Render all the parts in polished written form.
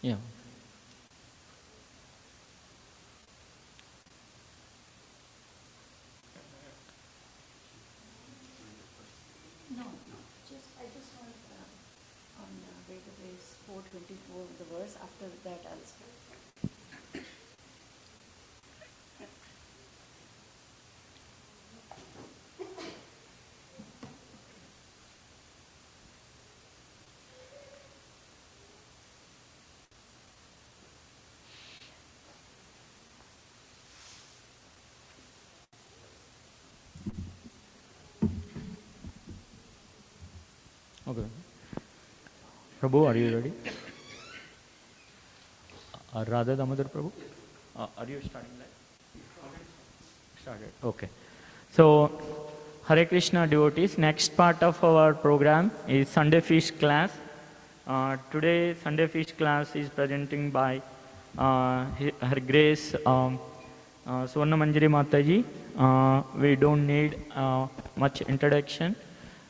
Yeah. No, I just want on database 424, the verse. After that, I'll start. Okay. Prabhu, are you ready? Radha Damodar Prabhu? Are you starting live? Started. Okay. So, Hare Krishna devotees, next part of our program is Sunday Feast class. Today, Sunday Feast class is presenting by Her Grace Suvarna Manjari mataji. We don't need much introduction,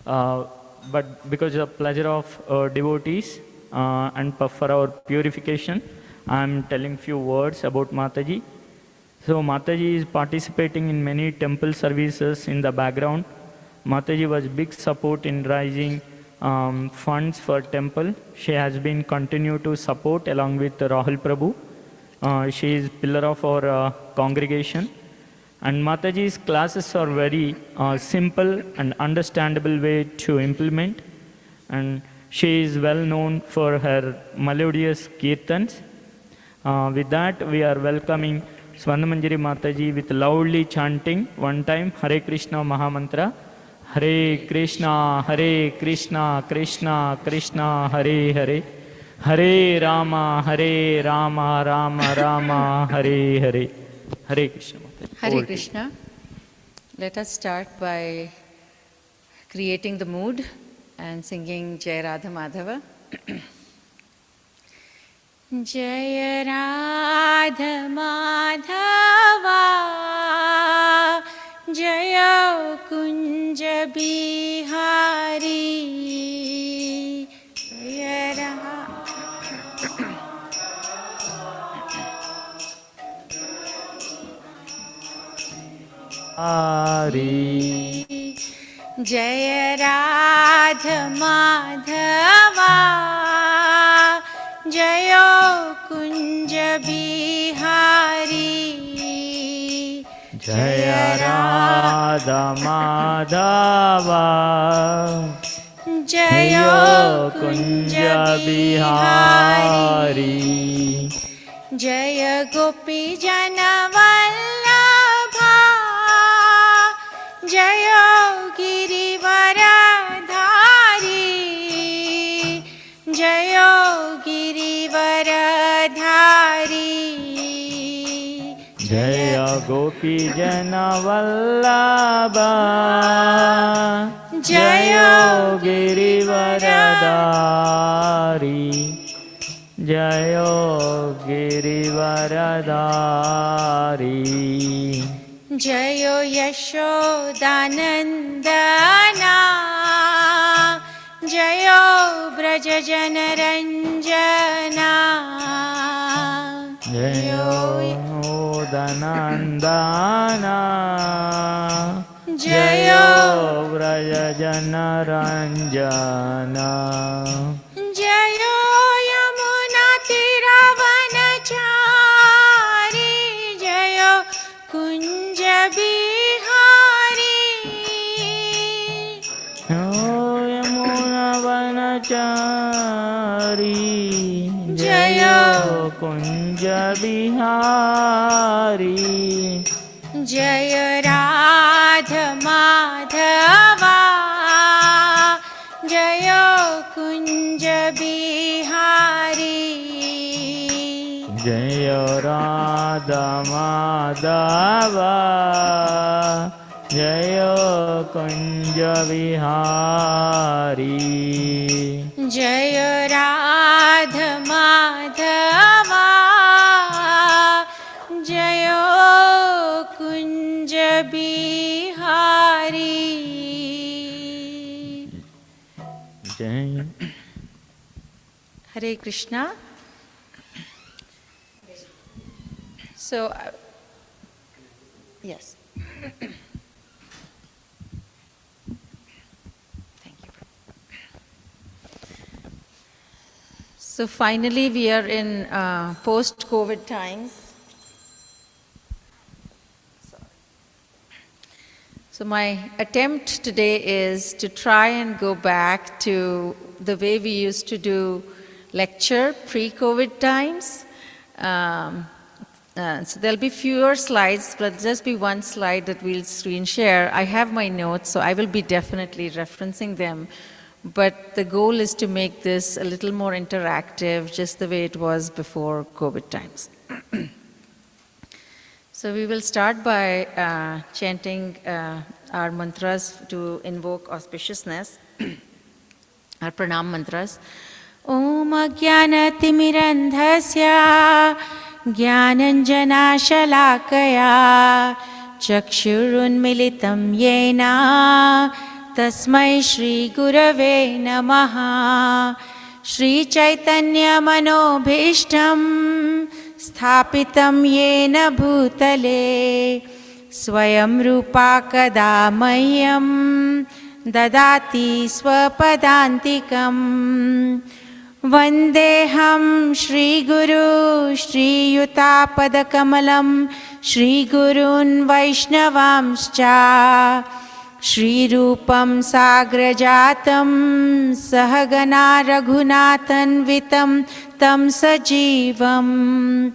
but because of the pleasure of devotees and for our purification, I am telling few words about Mataji. So Mataji is participating in many temple services in the background. Mataji was big support in raising funds for temple. She has been continued to support along with Rahul Prabhu. She is pillar of our congregation. And Mataji's classes are very simple and understandable way to implement. And she is well known for her melodious kirtans. With that, we are welcoming Suvarna Manjari Mataji with loudly chanting one time Hare Krishna Mahamantra. Hare Krishna, Krishna Krishna, Hare Hare. Hare Rama, Rama Rama, Hare Hare. Hare Krishna Mataji. Hare Krishna. Let us start by creating the mood and singing Jai Radha Madhava. Jai Radha Madhava, Jaya Kunja Bihari, Jaya Hari. Jaya Radha Madhava, Jaya Kunja Bihari, Jaya Radha Madhava, Jaya Kunja Bihari, Jaya Gopi Jana Vallabha, Jaya Girivaradhari, Jaya Girivaradhari, Jaya Gopi Jana Vallabha, Jaya Girivaradhari, Jaya Girivaradhari, Jaya Yashodanandana, Jaya Braja Janaranjana, Jaya Danandana, Jaya Vraja Janaranjana, Jaya Yamuna Tiravanachari, Jaya Kunja Bihari, Yamuna Vanachari, Jaya Kunja Bihari, Jaya Radha Madhava, Jaya Kunja Bihari, Jaya Radha Madhava, Jaya Kunja Bihari, Jaya Radha Madhava, Jaya Kunja Bihari. Jaya. Hare Krishna. So, yes. Thank you. So finally, we are in post-COVID times. So my attempt today is to try and go back to the way we used to do lecture pre-COVID times. So there'll be fewer slides, but just be one slide that we'll screen share. I have my notes, so I will be definitely referencing them. But the goal is to make this a little more interactive, just the way it was before COVID times. So we will start by chanting our mantras to invoke auspiciousness, our pranam mantras. Om Ajnanatimirandhasya Jnananjanashalakaya Chakshurunmilitam Yena Tasmai Shri Gurave Namaha Shri Chaitanya Manobhishtam Sthapitam Yena Bhutale Swayam Rupa Kada Mahyam Dadati Swapadantikam Vandeham Shri Guru Shri Yuta Padakamalam Shri Gurun Vaishnavamscha Shri Rupam Sagrajatam Sahagana Raghunathan Vitam Tam Sajivam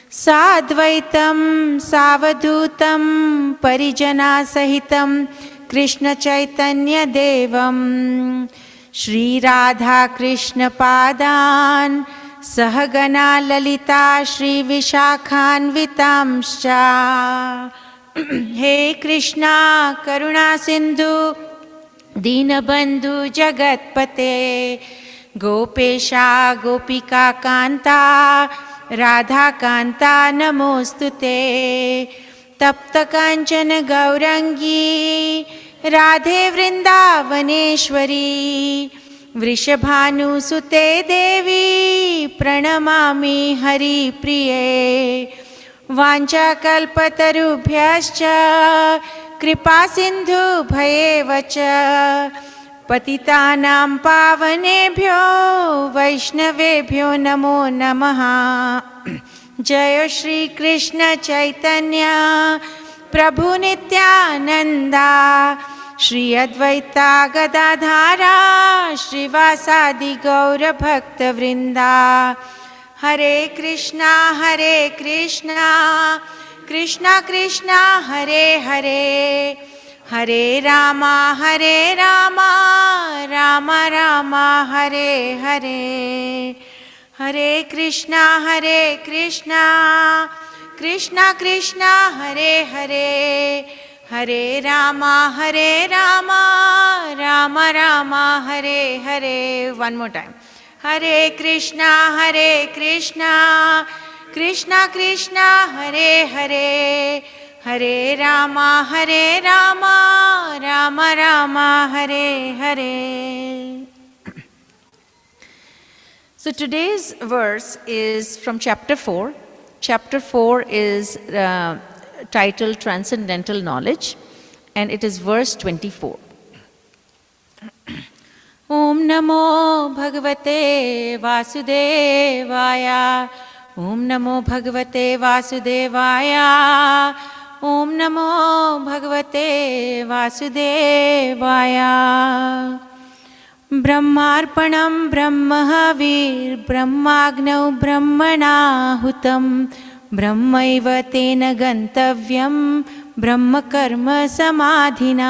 Sadvaitam Savadhutam Parijana Sahitam Krishna Chaitanya Devam Shri Radha Krishna Padan Sahagana Lalita Shri Vishakhan Vitamscha He Krishna Karuna Sindhu Dinabandhu Jagatpate Gopesha Gopika Kanta Radha Kanta Namostute Tapta Kanchana Gaurangi Radhe Vrindavaneshwari Vrishabhanu Sute Devi Pranamami Hari Priye Vancha Kalpatarubhyascha Kripa Sindhu Bhayevacha Patitanam Pavanebhyo Vaishnavebhyo Namo Namaha Jaya Shri Krishna Chaitanya Prabhu Nityananda Shri Advaita Gadadhara Shri Vasadi Gaura Bhakta Vrinda Hare Krishna Krishna Krishna Hare Hare Hare Rama Rama Rama Hare Hare Hare Krishna Krishna Krishna Hare Hare Hare Rama Rama Rama Hare Hare. One more time. Hare Krishna Krishna Krishna Hare Hare Hare Rama Rama Rama Hare Hare. So today's verse is from chapter 4. Chapter 4 is titled Transcendental Knowledge, and it is verse 24. Om Namo Bhagavate Vasudevaya Om Namo Bhagavate Vasudevaya Om Namo Bhagavate Vasudevaya Brahmarpanam Brahmahavir Brahmagnau Brahmanahutam Brahmaiva Tena Gantavyam Brahma Karma Samadhina.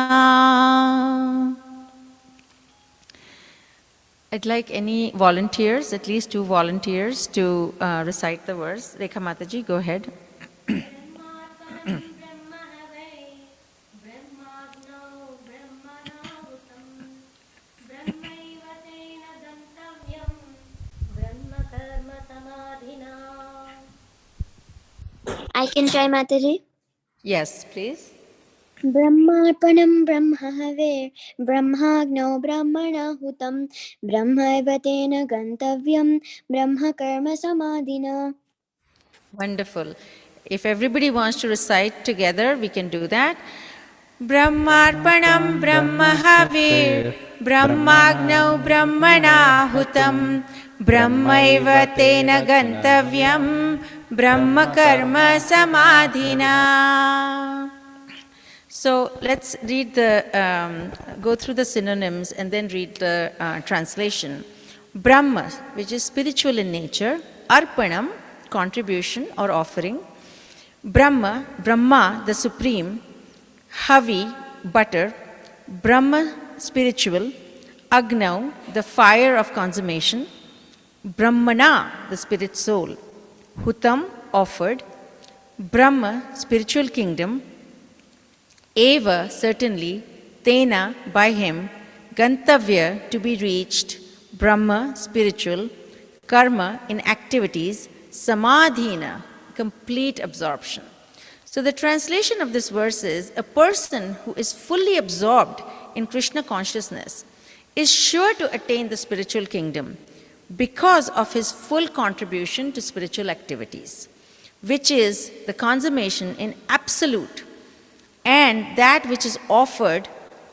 I'd like any volunteers, at least 2 volunteers, to recite the verse. Rekha Mataji, go ahead. I can try Mataji. Yes, please. Brahmarpanam Brahmahave Brahmagno Brahmanahutam Brahmaiva Gantavayam Brahma Karma Samadhina. Wonderful. If everybody wants to recite together, we can do that. Brahmarpanam Brahmahavir Brahmagnau Brahmanahutam Brahmaiva Tena Gantavyam Brahma Karma Samadhina. So let's read go through the synonyms and then read the translation. Brahma, which is spiritual in nature. Arpanam, contribution or offering. Brahma, the supreme. Havi, butter. Brahma, spiritual. Agnau, the fire of consummation. Brahmana, the spirit soul. Hutam, offered. Brahma, spiritual kingdom. Eva, certainly. Tena, by him. Gantavya, to be reached. Brahma, spiritual. Karma, in activities. Samadhina, complete absorption. So the translation of this verse is, a person who is fully absorbed in Krishna consciousness is sure to attain the spiritual kingdom because of his full contribution to spiritual activities, which is the consummation in absolute, and that which is offered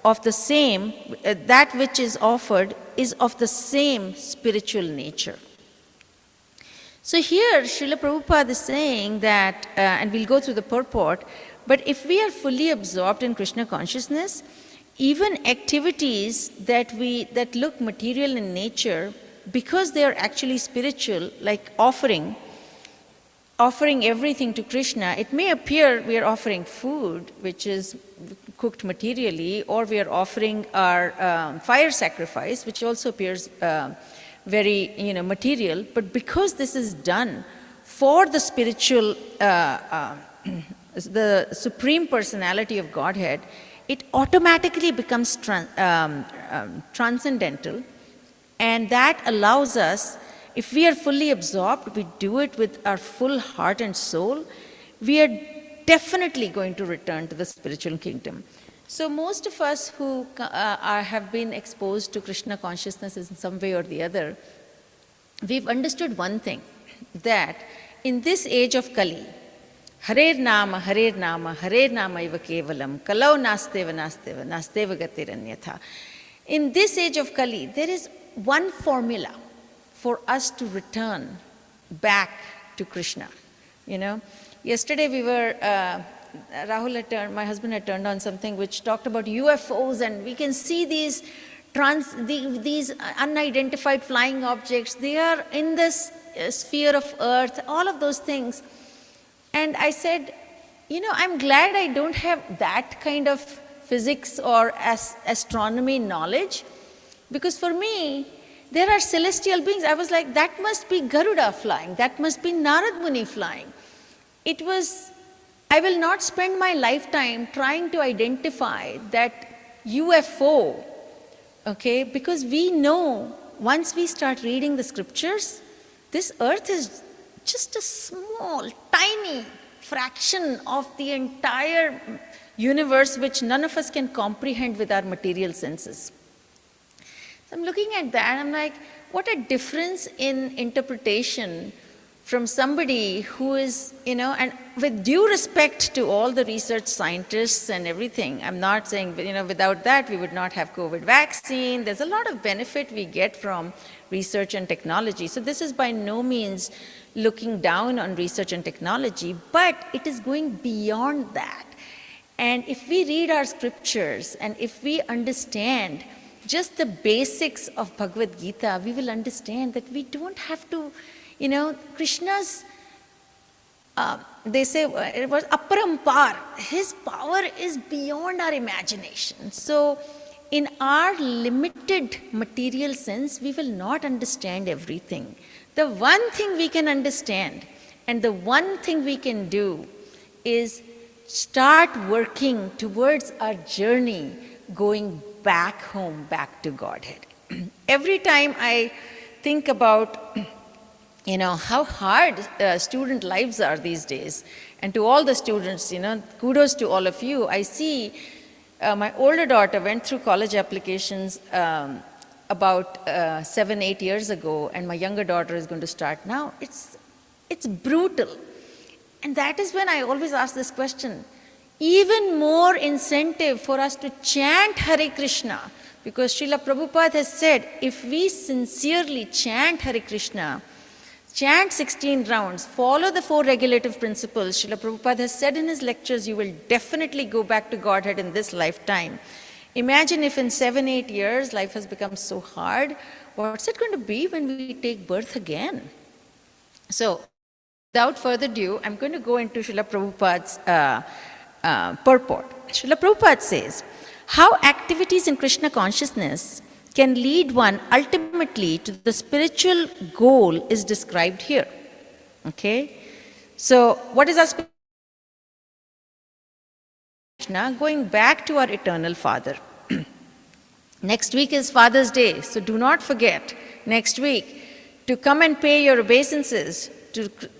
of the same, that which is offered is of the same spiritual nature. So here, Srila Prabhupada is saying that, and we'll go through the purport, but if we are fully absorbed in Krishna consciousness, even activities that look material in nature, because they are actually spiritual, like offering everything to Krishna, it may appear we are offering food, which is cooked materially, or we are offering our fire sacrifice, which also appears very material, but because this is done for the spiritual, the Supreme Personality of Godhead, it automatically becomes transcendental, and that allows us, if we are fully absorbed, we do it with our full heart and soul, we are definitely going to return to the spiritual kingdom. So most of us who have been exposed to Krishna consciousness in some way or the other, we've understood one thing, that in this age of Kali, Hare Nama, Hare Nama, Hare Nama iva kevalam, Kalau nasteva nasteva, nasteva gatiranyatha. In this age of Kali, there is one formula for us to return back to Krishna. Yesterday we were, my husband had turned on something which talked about UFOs, and we can see these unidentified flying objects. They are in this sphere of earth, all of those things. And I said, I'm glad I don't have that kind of physics or astronomy knowledge, because for me, there are celestial beings. I was like, that must be Garuda flying, that must be Narad Muni flying. I will not spend my lifetime trying to identify that UFO, okay? Because we know, once we start reading the scriptures, this earth is just a small, tiny fraction of the entire universe, which none of us can comprehend with our material senses. So I'm looking at that, I'm like, what a difference in interpretation from somebody who is, and with due respect to all the research scientists and everything, I'm not saying, without that we would not have COVID vaccine. There's a lot of benefit we get from research and technology. So this is by no means looking down on research and technology, but it is going beyond that. And if we read our scriptures and if we understand just the basics of Bhagavad Gita, we will understand that we don't have to, Krishna's, they say it was aparampar. His power is beyond our imagination. So in our limited material sense, we will not understand everything. The one thing we can understand and the one thing we can do is start working towards our journey going back home, back to Godhead. Every time I think about how hard student lives are these days, and to all the students, kudos to all of you. I see my older daughter went through college applications about 7-8 years ago, and my younger daughter is going to start now. It's brutal. And that is when I always ask this question. Even more incentive for us to chant Hare Krishna, because Srila Prabhupada has said, if we sincerely chant Hare Krishna, chant 16 rounds, follow the 4 regulative principles, Srila Prabhupada has said in his lectures, you will definitely go back to Godhead in this lifetime. Imagine if in 7-8 years life has become so hard, what's it going to be when we take birth again? So, without further ado, I'm going to go into Srila Prabhupada's purport. Srila Prabhupada says, how activities in Krishna consciousness can lead one ultimately to the spiritual goal is described here. Okay? So, what is our spiritual Krishna? Going back to our eternal Father. Next week is Father's Day, so do not forget next week to come and pay your obeisances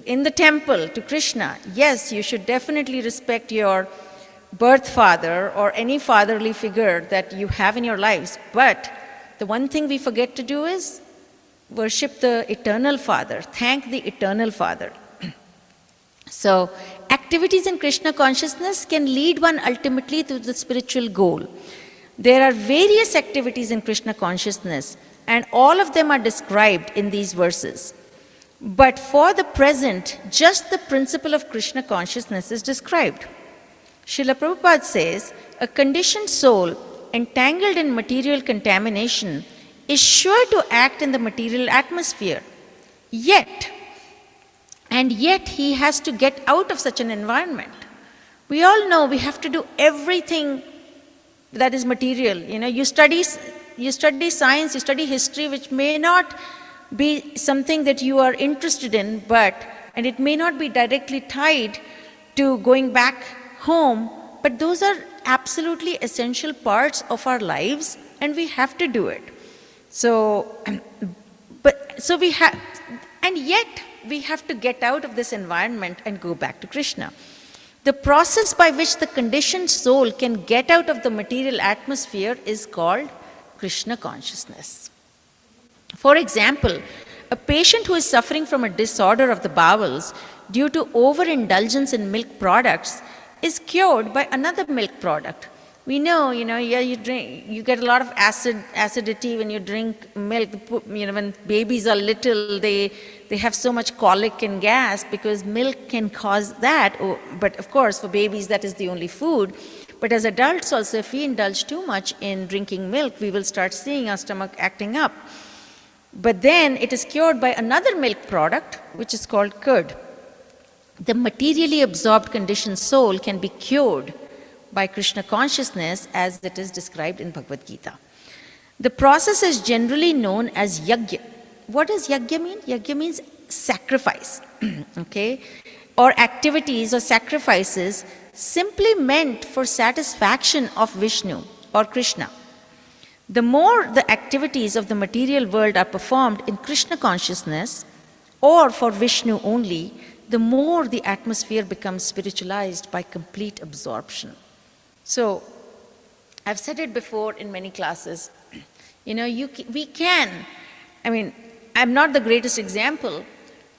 in the temple to Krishna. Yes, you should definitely respect your birth father or any fatherly figure that you have in your lives. But the one thing we forget to do is worship the eternal Father, thank the eternal Father. So, activities in Krishna consciousness can lead one ultimately to the spiritual goal. There are various activities in Krishna consciousness, and all of them are described in these verses. But for the present, just the principle of Krishna consciousness is described. Srila Prabhupada says, a conditioned soul entangled in material contamination is sure to act in the material atmosphere. Yet he has to get out of such an environment. We all know we have to do everything that is material. You know, you study science, you study history, which may not be something that you are interested in, and it may not be directly tied to going back home, but those are absolutely essential parts of our lives, and we have to do it. And yet we have to get out of this environment and go back to Krishna. The process by which the conditioned soul can get out of the material atmosphere is called Krishna consciousness. For example, a patient who is suffering from a disorder of the bowels due to overindulgence in milk products is cured by another milk product. We know, you get a lot of acidity when you drink milk. When babies are little, they have so much colic and gas because milk can cause that. But of course, for babies, that is the only food. But as adults also, if we indulge too much in drinking milk, we will start seeing our stomach acting up. But then it is cured by another milk product, which is called curd. The materially absorbed conditioned soul can be cured by Krishna consciousness as it is described in Bhagavad Gita. The process is generally known as yajna. What does yajna mean? Yajna means sacrifice, okay? Or activities or sacrifices simply meant for satisfaction of Vishnu or Krishna. The more the activities of the material world are performed in Krishna consciousness or for Vishnu only, the more the atmosphere becomes spiritualized by complete absorption. So, I've said it before in many classes, I'm not the greatest example,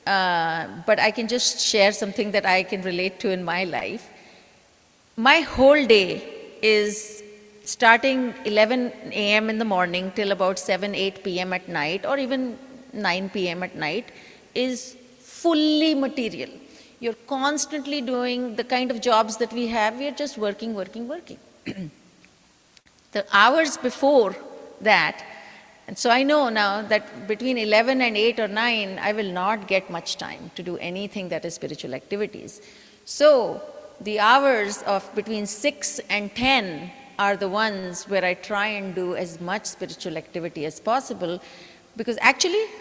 but I can just share something that I can relate to in my life. My whole day is starting 11 a.m. in the morning till about 7, 8 p.m. at night, or even 9 p.m. at night, is fully material. You're constantly doing the kind of jobs that we have. We're just working. The hours before that, and so I know now that between 11 and 8 or 9, I will not get much time to do anything that is spiritual activities. So the hours of between 6 and 10 are the ones where I try and do as much spiritual activity as possible. Because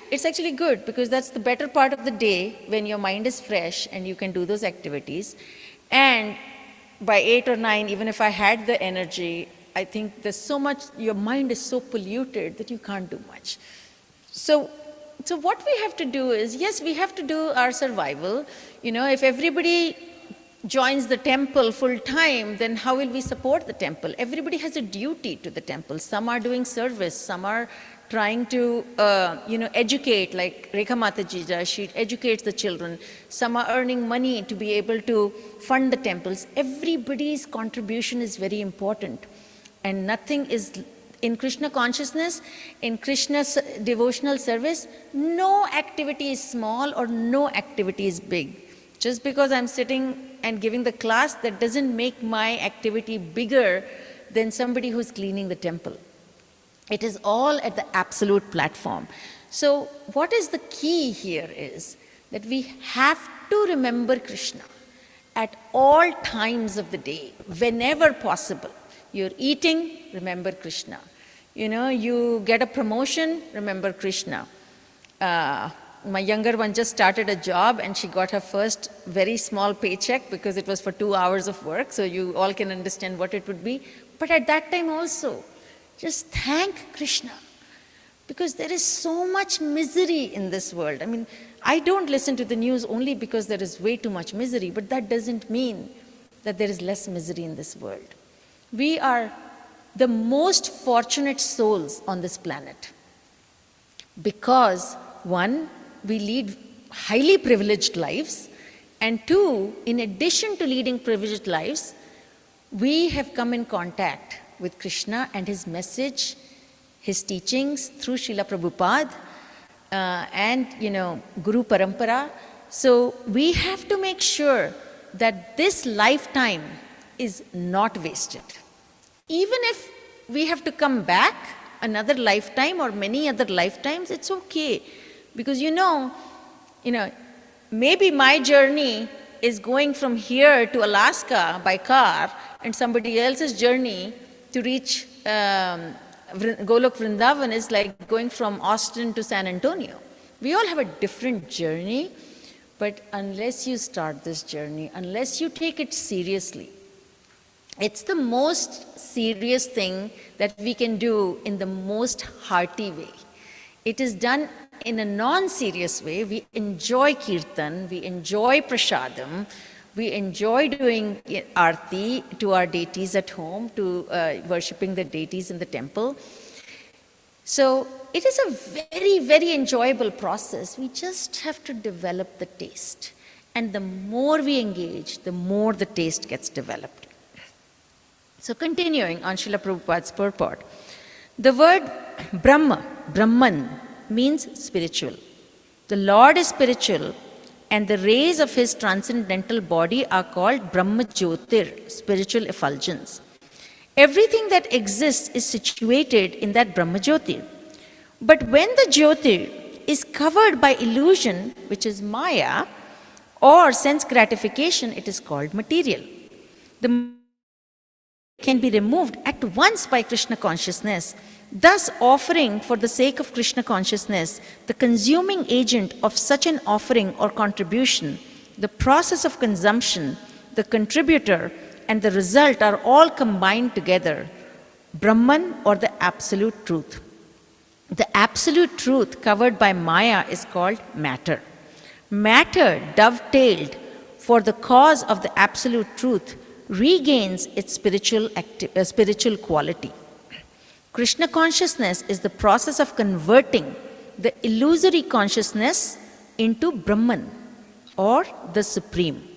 it's actually good, because that's the better part of the day when your mind is fresh and you can do those activities. And by 8 or 9, even if I had the energy, I think there's so much, your mind is so polluted that you can't do much. So what we have to do is, yes, we have to do our survival. If everybody joins the temple full time, then how will we support the temple? Everybody has a duty to the temple. Some are doing service, some are trying to, educate, like Rekha Mataji does, she educates the children. Some are earning money to be able to fund the temples. Everybody's contribution is very important. And nothing is, in Krishna consciousness, in Krishna's devotional service, no activity is small or no activity is big. Just because I'm sitting and giving the class, that doesn't make my activity bigger than somebody who's cleaning the temple. It is all at the absolute platform. So what is the key here is that we have to remember Krishna at all times of the day, whenever possible. You're eating, remember Krishna. You get a promotion, remember Krishna. My younger one just started a job and she got her first very small paycheck because it was for 2 hours of work, so you all can understand what it would be. But at that time also, just thank Krishna, because there is so much misery in this world. I mean, I don't listen to the news only because there is way too much misery, but that doesn't mean that there is less misery in this world. We are the most fortunate souls on this planet because, one, we lead highly privileged lives, and two, in addition to leading privileged lives, we have come in contact with Krishna and his message, his teachings through Srila Prabhupada and Guru Parampara. So we have to make sure that this lifetime is not wasted. Even if we have to come back another lifetime or many other lifetimes, it's okay. Because maybe my journey is going from here to Alaska by car, and somebody else's journey to reach Golok Vrindavan is like going from Austin to San Antonio. We all have a different journey, but unless you start this journey, unless you take it seriously, it's the most serious thing that we can do in the most hearty way. It is done in a non-serious way. We enjoy Kirtan, we enjoy Prashadam, we enjoy doing Aarti to our deities at home, to worshipping the deities in the temple. So it is a very, very enjoyable process. We just have to develop the taste. And the more we engage, the more the taste gets developed. So continuing on Srila Prabhupada's purport, the word Brahma, Brahman, means spiritual. The Lord is spiritual, and the rays of his transcendental body are called Brahma Jyotir, spiritual effulgence. Everything that exists is situated in that Brahma Jyotir. But when the Jyotir is covered by illusion, which is Maya, or sense gratification, it is called material. The can be removed at once by Krishna consciousness, thus offering for the sake of Krishna consciousness, the consuming agent of such an offering or contribution, the process of consumption, the contributor, and the result are all combined together, Brahman, or the absolute truth. The absolute truth covered by Maya is called matter. Matter, dovetailed for the cause of the absolute truth, regains its spiritual quality. Krishna consciousness is the process of converting the illusory consciousness into Brahman, or the Supreme.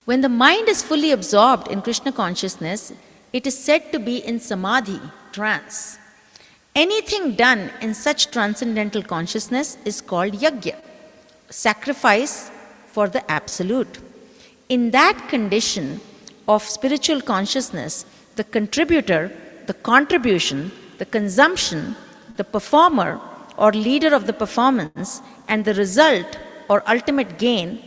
When the mind is fully absorbed in Krishna consciousness, it is said to be in samadhi, trance. Anything done in such transcendental consciousness is called yajna, sacrifice for the absolute. In that condition of spiritual consciousness, the contributor, the contribution, the consumption, the performer or leader of the performance, and the result or ultimate gain,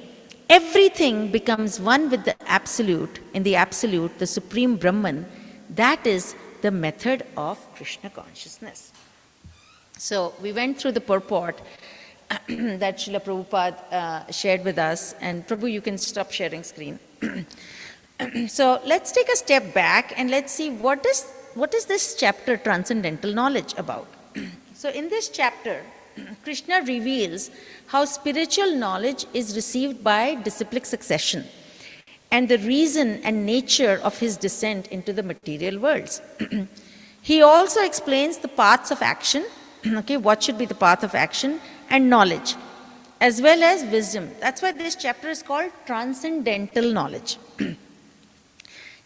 everything becomes one with the absolute, in the absolute, the supreme Brahman. That is the method of Krishna consciousness. So we went through the purport that Srila Prabhupada shared with us, and Prabhu, you can stop sharing screen. So let's take a step back and let's see what is this chapter Transcendental Knowledge about. So in this chapter, Krishna reveals how spiritual knowledge is received by disciplic succession and the reason and nature of his descent into the material worlds. He also explains the paths of action, okay, what should be the path of action, and knowledge, as well as wisdom. That's why this chapter is called Transcendental Knowledge.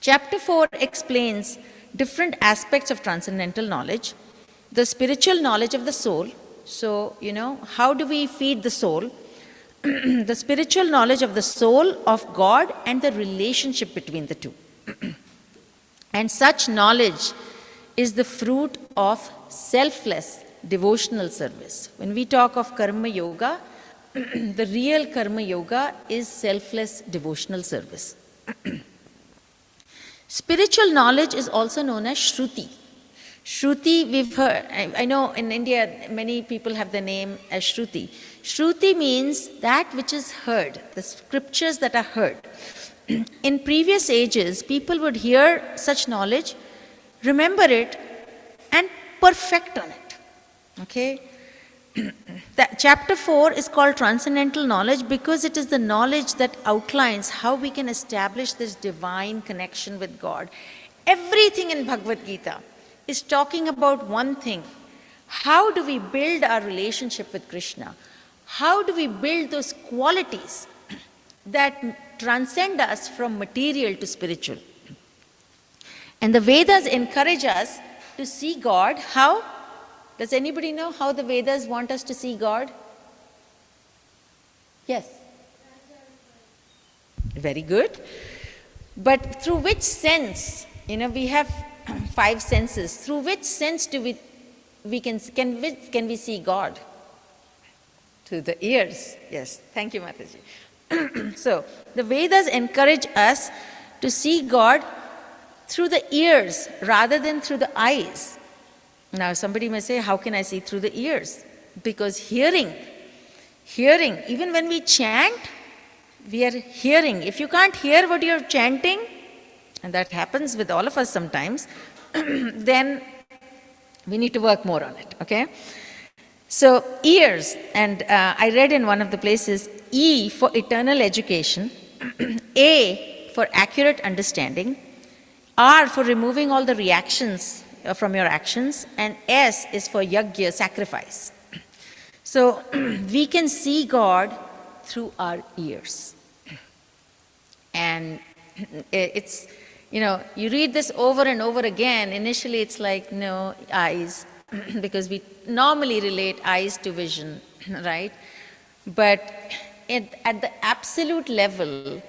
Chapter 4 explains different aspects of transcendental knowledge, the spiritual knowledge of the soul. So, how do we feed the soul? The spiritual knowledge of the soul, of God, and the relationship between the two. And such knowledge is the fruit of selfless devotional service. When we talk of karma yoga, the real karma yoga is selfless devotional service. Spiritual knowledge is also known as Shruti. Shruti, we've heard, I know in India many people have the name as Shruti. Shruti means that which is heard, the scriptures that are heard. In previous ages, people would hear such knowledge, remember it, and perfect on it. Okay? That chapter 4 is called Transcendental Knowledge because it is the knowledge that outlines how we can establish this divine connection with God. Everything in Bhagavad Gita is talking about one thing. How do we build our relationship with Krishna? How do we build those qualities that transcend us from material to spiritual? And the Vedas encourage us to see God. How? Does anybody know how the Vedas want us to see God? Yes? Very good. But through which sense? We have 5 senses. Through which sense do can we see God? Through the ears. Yes. Thank you, Mataji. So, the Vedas encourage us to see God through the ears rather than through the eyes. Now, somebody may say, how can I see through the ears? Because hearing, even when we chant, we are hearing. If you can't hear what you're chanting, and that happens with all of us sometimes, then we need to work more on it, okay? So, ears, and I read in one of the places, E for eternal education, A for accurate understanding, R for removing all the reactions from your actions, and S is for yajna, sacrifice. So, we can see God through our ears. And it's, you read this over and over again. Initially, it's like, no, eyes, because we normally relate eyes to vision, right? But at the absolute level,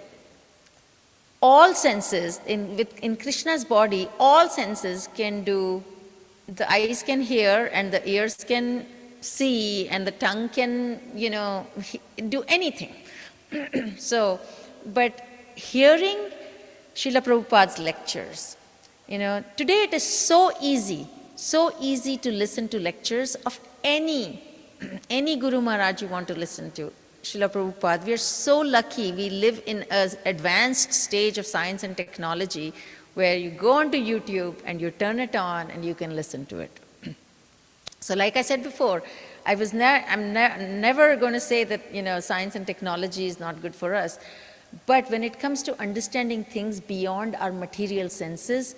all senses, in Krishna's body, all senses can do, the eyes can hear, and the ears can see, and the tongue can, do anything. So, but hearing Srila Prabhupada's lectures, today it is so easy to listen to lectures of any Guru Maharaj you want to listen to. Srila Prabhupada, we are so lucky we live in an advanced stage of science and technology where you go onto YouTube and you turn it on and you can listen to it. So like I said before, I'm never going to say that science and technology is not good for us. But when it comes to understanding things beyond our material senses,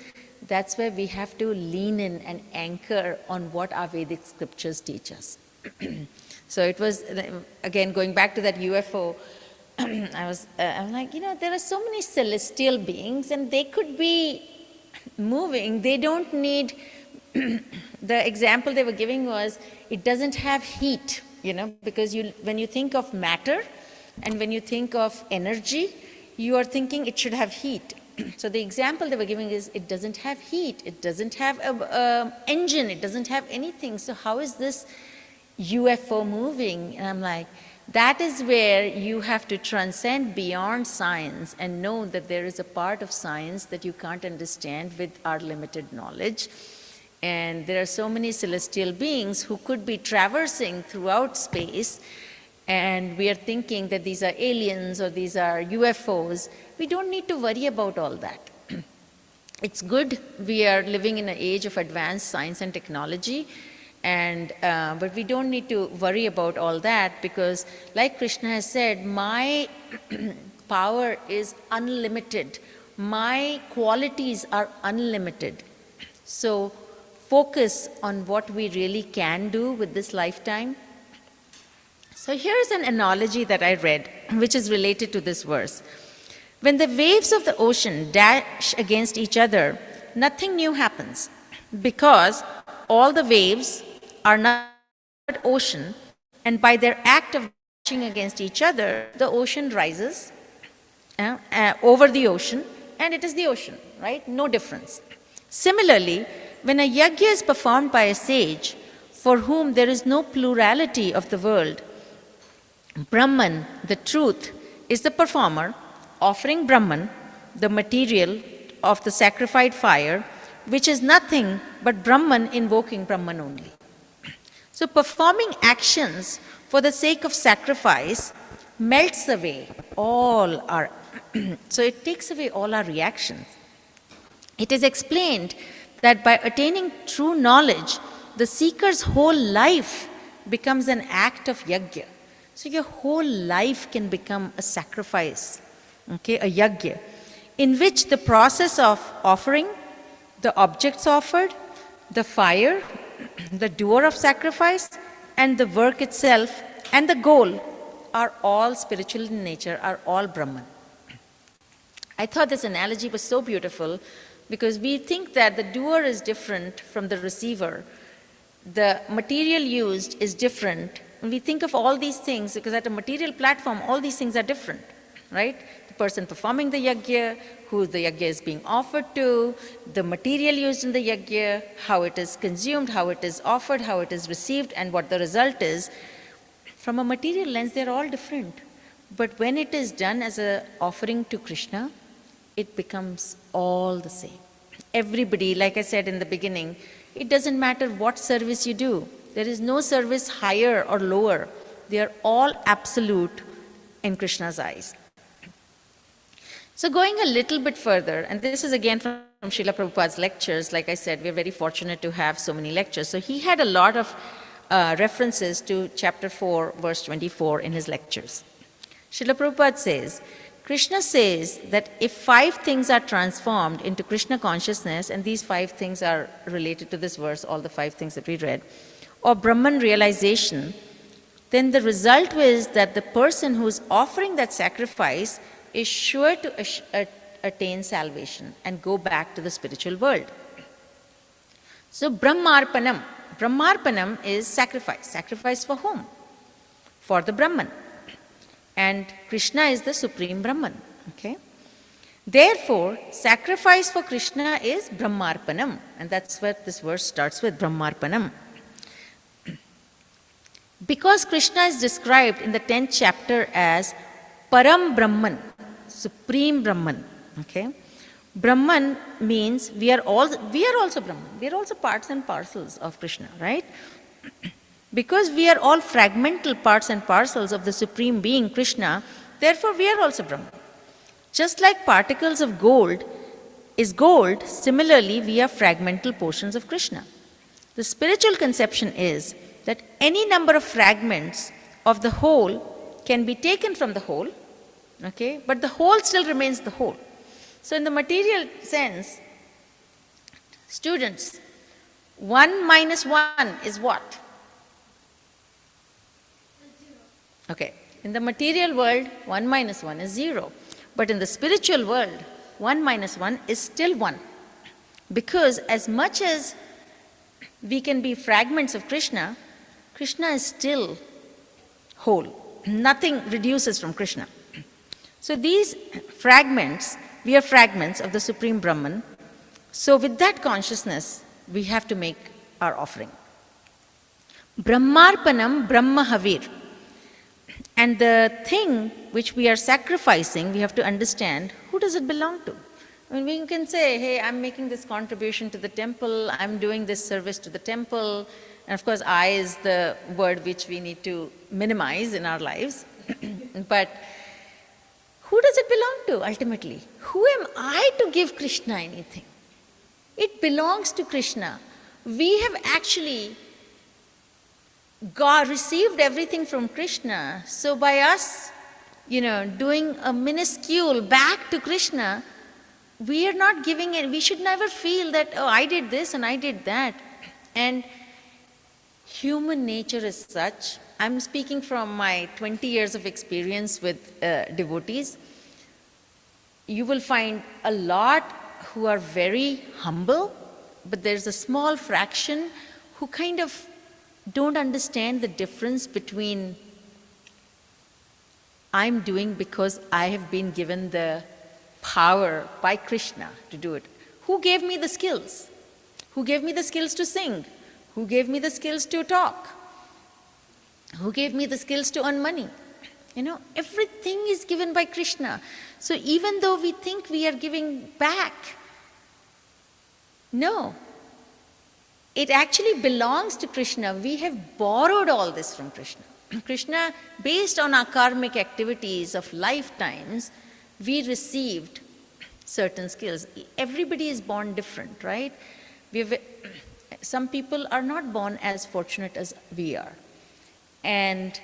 that's where we have to lean in and anchor on what our Vedic scriptures teach us. So it was, again, going back to that UFO, I'm like, there are so many celestial beings and they could be moving. They don't need, the example they were giving was, it doesn't have heat, because when you think of matter and when you think of energy, you are thinking it should have heat. So the example they were giving is, it doesn't have heat, it doesn't have an engine, it doesn't have anything. So how is this UFO moving? And I'm like, that is where you have to transcend beyond science and know that there is a part of science that you can't understand with our limited knowledge. And there are so many celestial beings who could be traversing throughout space, and we are thinking that these are aliens or these are UFOs. We don't need to worry about all that. It's good we are living in an age of advanced science and technology, and but we don't need to worry about all that, because like Krishna has said, my power is unlimited. My qualities are unlimited. So focus on what we really can do with this lifetime. So here's an analogy that I read, which is related to this verse. When the waves of the ocean dash against each other, nothing new happens, because all the waves are not ocean, and by their act of dashing against each other, the ocean rises over the ocean, and it is the ocean, right? No difference. Similarly, when a yajna is performed by a sage for whom there is no plurality of the world, Brahman, the truth, is the performer, offering Brahman, the material of the sacrificed fire, which is nothing but Brahman invoking Brahman only. So performing actions for the sake of sacrifice melts away all our, so it takes away all our reactions. It is explained that by attaining true knowledge, the seeker's whole life becomes an act of yajna. So your whole life can become a sacrifice, okay, a yajna, in which the process of offering, the objects offered, the fire, the doer of sacrifice, and the work itself, and the goal are all spiritual in nature, are all Brahman. I thought this analogy was so beautiful because we think that the doer is different from the receiver. The material used is different. When we think of all these things, because at a material platform, all these things are different, right? The person performing the yajna, who the yajna is being offered to, the material used in the yajna, how it is consumed, how it is offered, how it is received, and what the result is. From a material lens, they're all different. But when it is done as an offering to Krishna, it becomes all the same. Everybody, like I said in the beginning, it doesn't matter what service you do. There is no service higher or lower. They are all absolute in Krishna's eyes. So going a little bit further, and this is again from Srila Prabhupada's lectures. Like I said, we're very fortunate to have so many lectures. So he had a lot of references to chapter 4, verse 24 in his lectures. Srila Prabhupada says, Krishna says that if 5 things are transformed into Krishna consciousness, and these 5 things are related to this verse, all the 5 things that we read, or Brahman realization, then the result is that the person who is offering that sacrifice is sure to attain salvation and go back to the spiritual world. So Brahmarpanam. Brahmarpanam is sacrifice. Sacrifice for whom? For the Brahman. And Krishna is the supreme Brahman. Okay? Therefore, sacrifice for Krishna is Brahmarpanam. And that's what this verse starts with, Brahmarpanam. Because Krishna is described in the 10th chapter as Param Brahman, Supreme Brahman, okay? Brahman means we are also Brahman. We are also parts and parcels of Krishna, right? Because we are all fragmental parts and parcels of the Supreme Being, Krishna, therefore we are also Brahman. Just like particles of gold is gold, similarly we are fragmental portions of Krishna. The spiritual conception is that any number of fragments of the whole can be taken from the whole, okay, but the whole still remains the whole. So in the material sense, students, 1 minus 1 is what? Okay, in the material world, 1 minus 1 is 0. But in the spiritual world, 1 minus 1 is still 1. Because as much as we can be fragments of Krishna, Krishna is still whole. Nothing reduces from Krishna. So these fragments, we are fragments of the Supreme Brahman. So with that consciousness, we have to make our offering. Brahmarpanam Brahma Havir. And the thing which we are sacrificing, we have to understand, who does it belong to? I mean, we can say, hey, I'm making this contribution to the temple, I'm doing this service to the temple, and of course, I is the word which we need to minimize in our lives. But who does it belong to ultimately? Who am I to give Krishna anything? It belongs to Krishna. We have actually received everything from Krishna. So by us, doing a minuscule back to Krishna, we are not giving it. We should never feel that, oh, I did this and I did that. And human nature is such, I'm speaking from my 20 years of experience with devotees, you will find a lot who are very humble, but there's a small fraction who kind of don't understand the difference between I'm doing because I have been given the power by Krishna to do it. Who gave me the skills? Who gave me the skills to sing? Who gave me the skills to talk? Who gave me the skills to earn money? You know, everything is given by Krishna. So even though we think we are giving back, no, it actually belongs to Krishna. We have borrowed all this from Krishna. Krishna, based on our karmic activities of lifetimes, we received certain skills. Everybody is born different, right? Some people are not born as fortunate as we are. And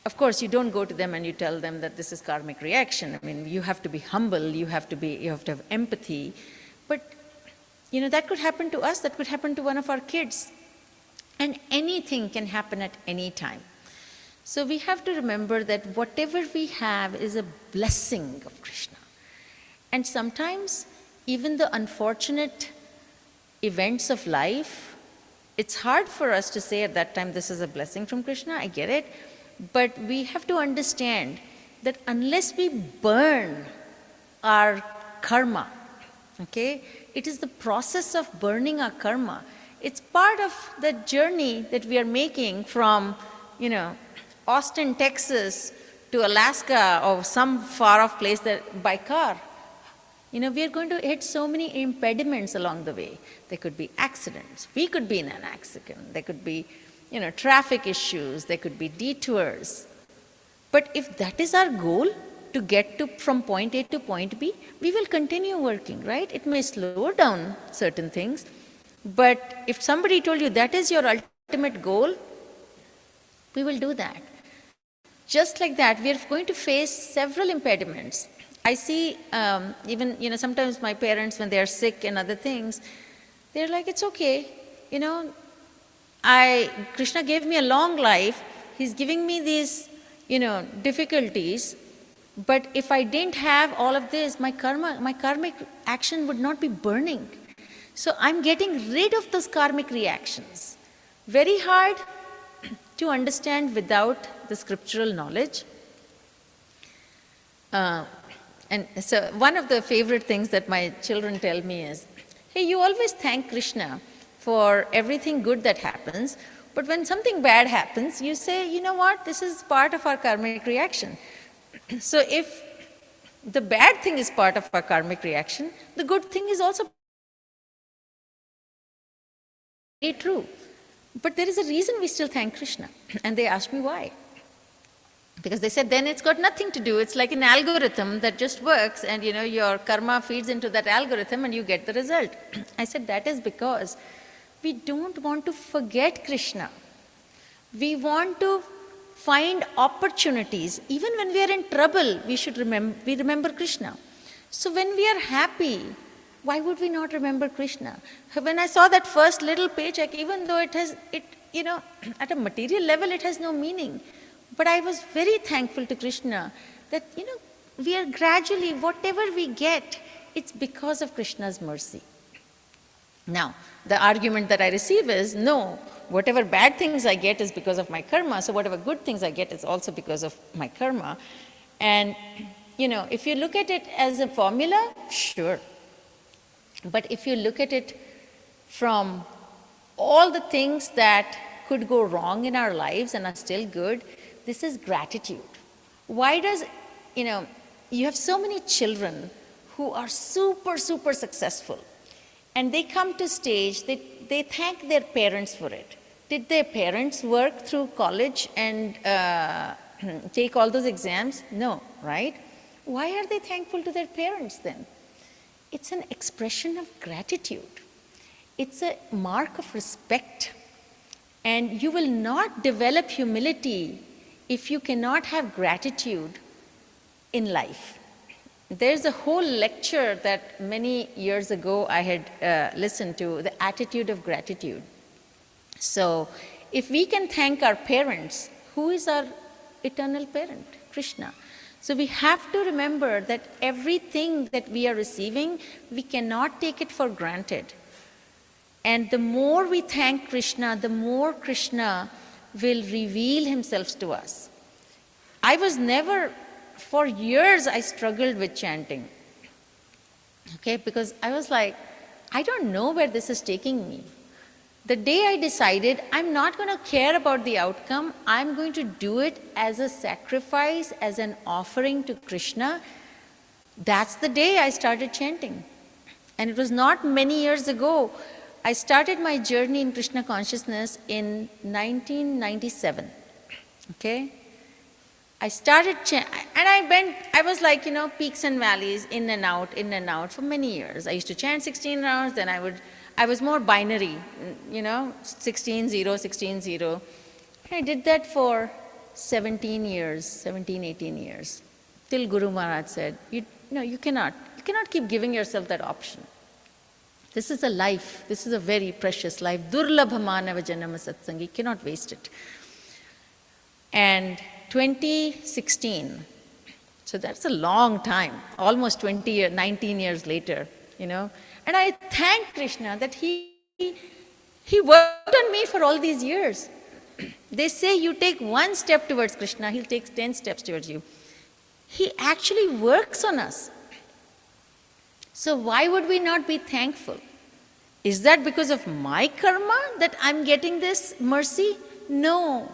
of course, you don't go to them and you tell them that this is karmic reaction. I mean, you have to be humble, you have to have empathy. But, you know, that could happen to us, that could happen to one of our kids. And anything can happen at any time. So we have to remember that whatever we have is a blessing of Krishna. And sometimes, even the unfortunate events of life, it's hard for us to say at that time, this is a blessing from Krishna, I get it. But we have to understand that unless we burn our karma, okay, it is the process of burning our karma. It's part of the journey that we are making from, you know, Austin, Texas to Alaska or some far off place that by car. You know, we are going to hit so many impediments along the way. There could be accidents. We could be in an accident. There could be, you know, traffic issues. There could be detours. But if that is our goal, to get from point A to point B, we will continue working, right? It may slow down certain things. But if somebody told you that is your ultimate goal, we will do that. Just like that, we are going to face several impediments. I see even, you know, sometimes my parents, when they are sick and other things, they're like, it's okay, you know, Krishna gave me a long life, he's giving me these, you know, difficulties, but if I didn't have all of this, my karmic action would not be burning. So I'm getting rid of those karmic reactions. Very hard to understand without the scriptural knowledge. And so one of the favorite things that my children tell me is, hey, you always thank Krishna for everything good that happens, but when something bad happens, you say, you know what, this is part of our karmic reaction. So if the bad thing is part of our karmic reaction, the good thing is also very true. But there is a reason we still thank Krishna. And they asked me why. Because they said, then it's got nothing to do. It's like an algorithm that just works, and you know, your karma feeds into that algorithm and you get the result. I said, that is because we don't want to forget Krishna. We want to find opportunities. Even when we are in trouble, we remember Krishna. So when we are happy, why would we not remember Krishna? When I saw that first little paycheck, even though you know, at a material level, it has no meaning. But I was very thankful to Krishna that, you know, we are gradually, whatever we get, it's because of Krishna's mercy. Now, the argument that I receive is, no, whatever bad things I get is because of my karma, so whatever good things I get is also because of my karma. And, you know, if you look at it as a formula, sure. But if you look at it from all the things that could go wrong in our lives and are still good, this is gratitude. Why does, you know, you have so many children who are super, super successful, and they come to stage, they thank their parents for it. Did their parents work through college and take all those exams? No, right? Why are they thankful to their parents then? It's an expression of gratitude. It's a mark of respect. And you will not develop humility if you cannot have gratitude in life. There's a whole lecture that many years ago I had listened to, The Attitude of Gratitude. So if we can thank our parents, who is our eternal parent? Krishna. So we have to remember that everything that we are receiving, we cannot take it for granted. And the more we thank Krishna, the more Krishna will reveal himself to us. I was never, for years I struggled with chanting. Okay, because I was like, I don't know where this is taking me. The day I decided I'm not going to care about the outcome, I'm going to do it as a sacrifice, as an offering to Krishna, that's the day I started chanting. And it was not many years ago. I started my journey in Krishna Consciousness in 1997. Okay? I started and I was like, peaks and valleys, in and out for many years. I used to chant 16 rounds, then I was more binary, 16-0, 16-0. I did that for 17, 18 years. Till Guru Maharaj said, you cannot keep giving yourself that option. This is a life, this is a very precious life. Durlabha manava janama satsangi, you cannot waste it. And 2016, so that's a long time, almost 19 years later, And I thank Krishna that he worked on me for all these years. They say you take one step towards Krishna, he'll take 10 steps towards you. He actually works on us. So why would we not be thankful? Is that because of my karma that I'm getting this mercy? No.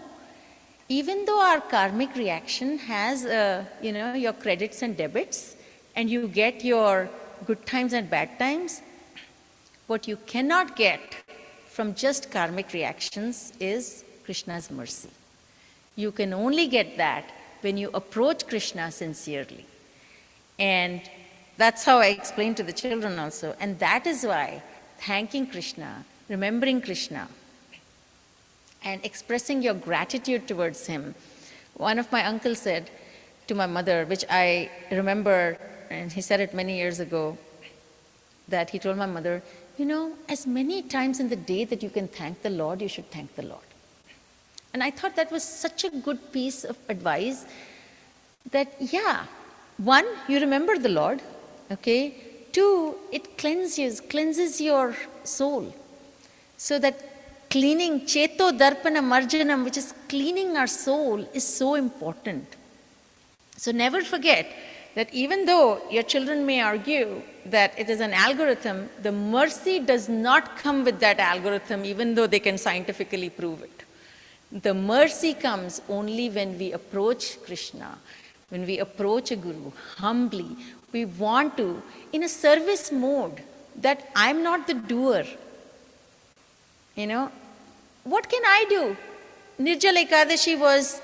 Even though our karmic reaction has, your credits and debits, and you get your good times and bad times, what you cannot get from just karmic reactions is Krishna's mercy. You can only get that when you approach Krishna sincerely. And that's how I explain to the children also. And that is why thanking Krishna, remembering Krishna, and expressing your gratitude towards him. One of my uncles said to my mother, which I remember, and he said it many years ago, that he told my mother, as many times in the day that you can thank the Lord, you should thank the Lord. And I thought that was such a good piece of advice that, one, you remember the Lord, okay? Two, it cleanses your soul. So that cleaning, cheto darpana marjanam, which is cleaning our soul, is so important. So never forget that even though your children may argue that it is an algorithm, the mercy does not come with that algorithm, even though they can scientifically prove it. The mercy comes only when we approach Krishna, when we approach a guru humbly. We want to, in a service mode, that I'm not the doer. What can I do? Nirjala Ekadashi was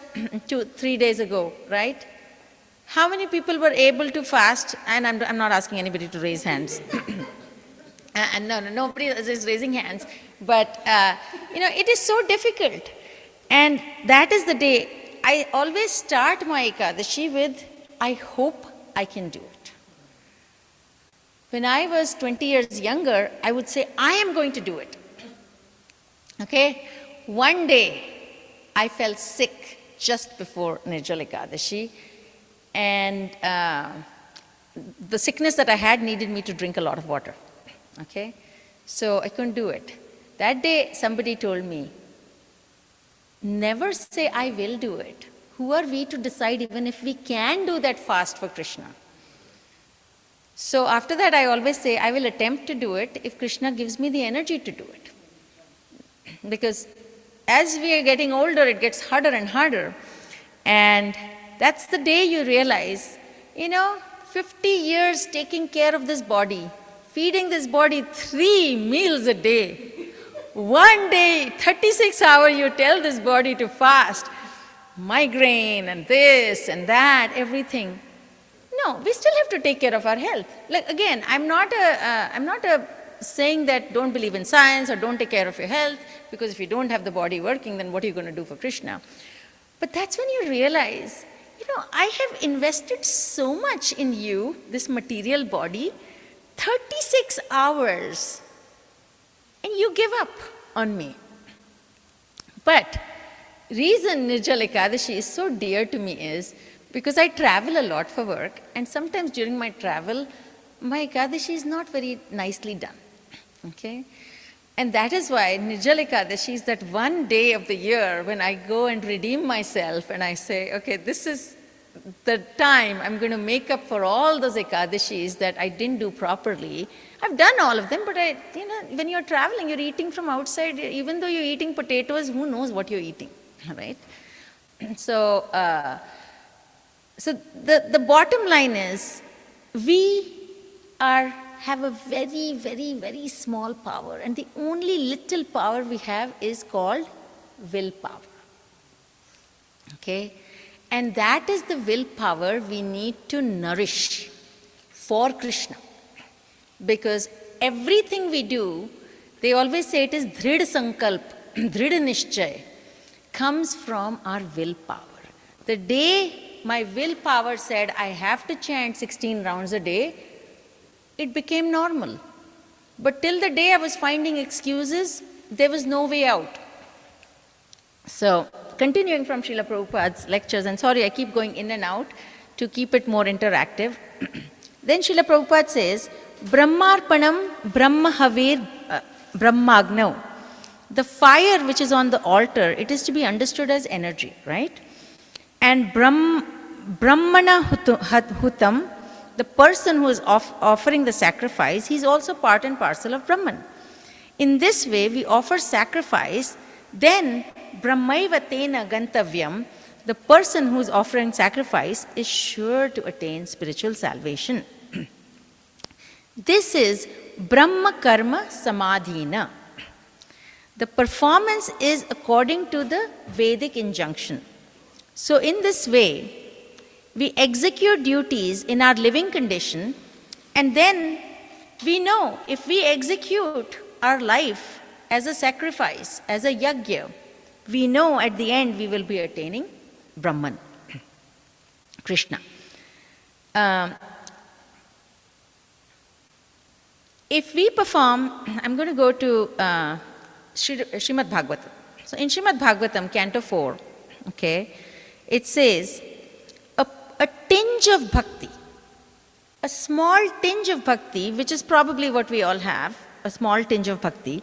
3 days ago, right? How many people were able to fast? And I'm not asking anybody to raise hands. And nobody is raising hands. But, it is so difficult. And that is the day. I always start my Ekadashi with, I hope I can do it. When I was 20 years younger, I would say, I am going to do it. Okay? One day, I felt sick just before Nirjala Ekadashi. And the sickness that I had needed me to drink a lot of water. Okay? So I couldn't do it. That day, somebody told me, never say, I will do it. Who are we to decide even if we can do that fast for Krishna? So after that, I always say, I will attempt to do it if Krishna gives me the energy to do it. Because as we are getting older, it gets harder and harder. And that's the day you realize, 50 years taking care of this body, feeding this body 3 meals a day. One day, 36 hours, you tell this body to fast. Migraine and this and that, everything. No, we still have to take care of our health. Like again, I'm not saying that don't believe in science or don't take care of your health, because if you don't have the body working, then what are you going to do for Krishna? But that's when you realize, I have invested so much in you, this material body, 36 hours, and you give up on me. But reason Nirjala Ekadashi is so dear to me is because I travel a lot for work, and sometimes during my travel, my Ekadashi is not very nicely done. Okay? And that is why Nirjala Ekadashi is that one day of the year when I go and redeem myself and I say, okay, this is the time I'm going to make up for all those Ekadashis that I didn't do properly. I've done all of them, but when you're traveling, you're eating from outside. Even though you're eating potatoes, who knows what you're eating, right? So, the bottom line is, we have a very, very, very small power, and the only little power we have is called willpower. Okay? And that is the willpower we need to nourish for Krishna. Because everything we do, they always say it is dhrida sankalp, dhrida nishchay, comes from our willpower. The day my willpower said I have to chant 16 rounds a day, it became normal. But till the day I was finding excuses, there was no way out. So, continuing from Srila Prabhupada's lectures, and sorry, I keep going in and out to keep it more interactive. Then Srila Prabhupada says, Brahmarpanam Brahmahavir Brahmagno. The fire which is on the altar, it is to be understood as energy, right? And Brahmana Hutam, the person who is offering the sacrifice, he is also part and parcel of Brahman. In this way, we offer sacrifice, then Brahmaiva Tena Gantavyam, the person who is offering sacrifice is sure to attain spiritual salvation. This is Brahma Karma Samadhina. The performance is according to the Vedic injunction. So in this way, we execute duties in our living condition, and then we know if we execute our life as a sacrifice, as a yajna, we know at the end we will be attaining Brahman, Krishna. If we perform, I'm going to go to Srimad Bhagavatam. So in Srimad Bhagavatam, Canto 4, okay, it says, a tinge of bhakti, a small tinge of bhakti, which is probably what we all have, a small tinge of bhakti,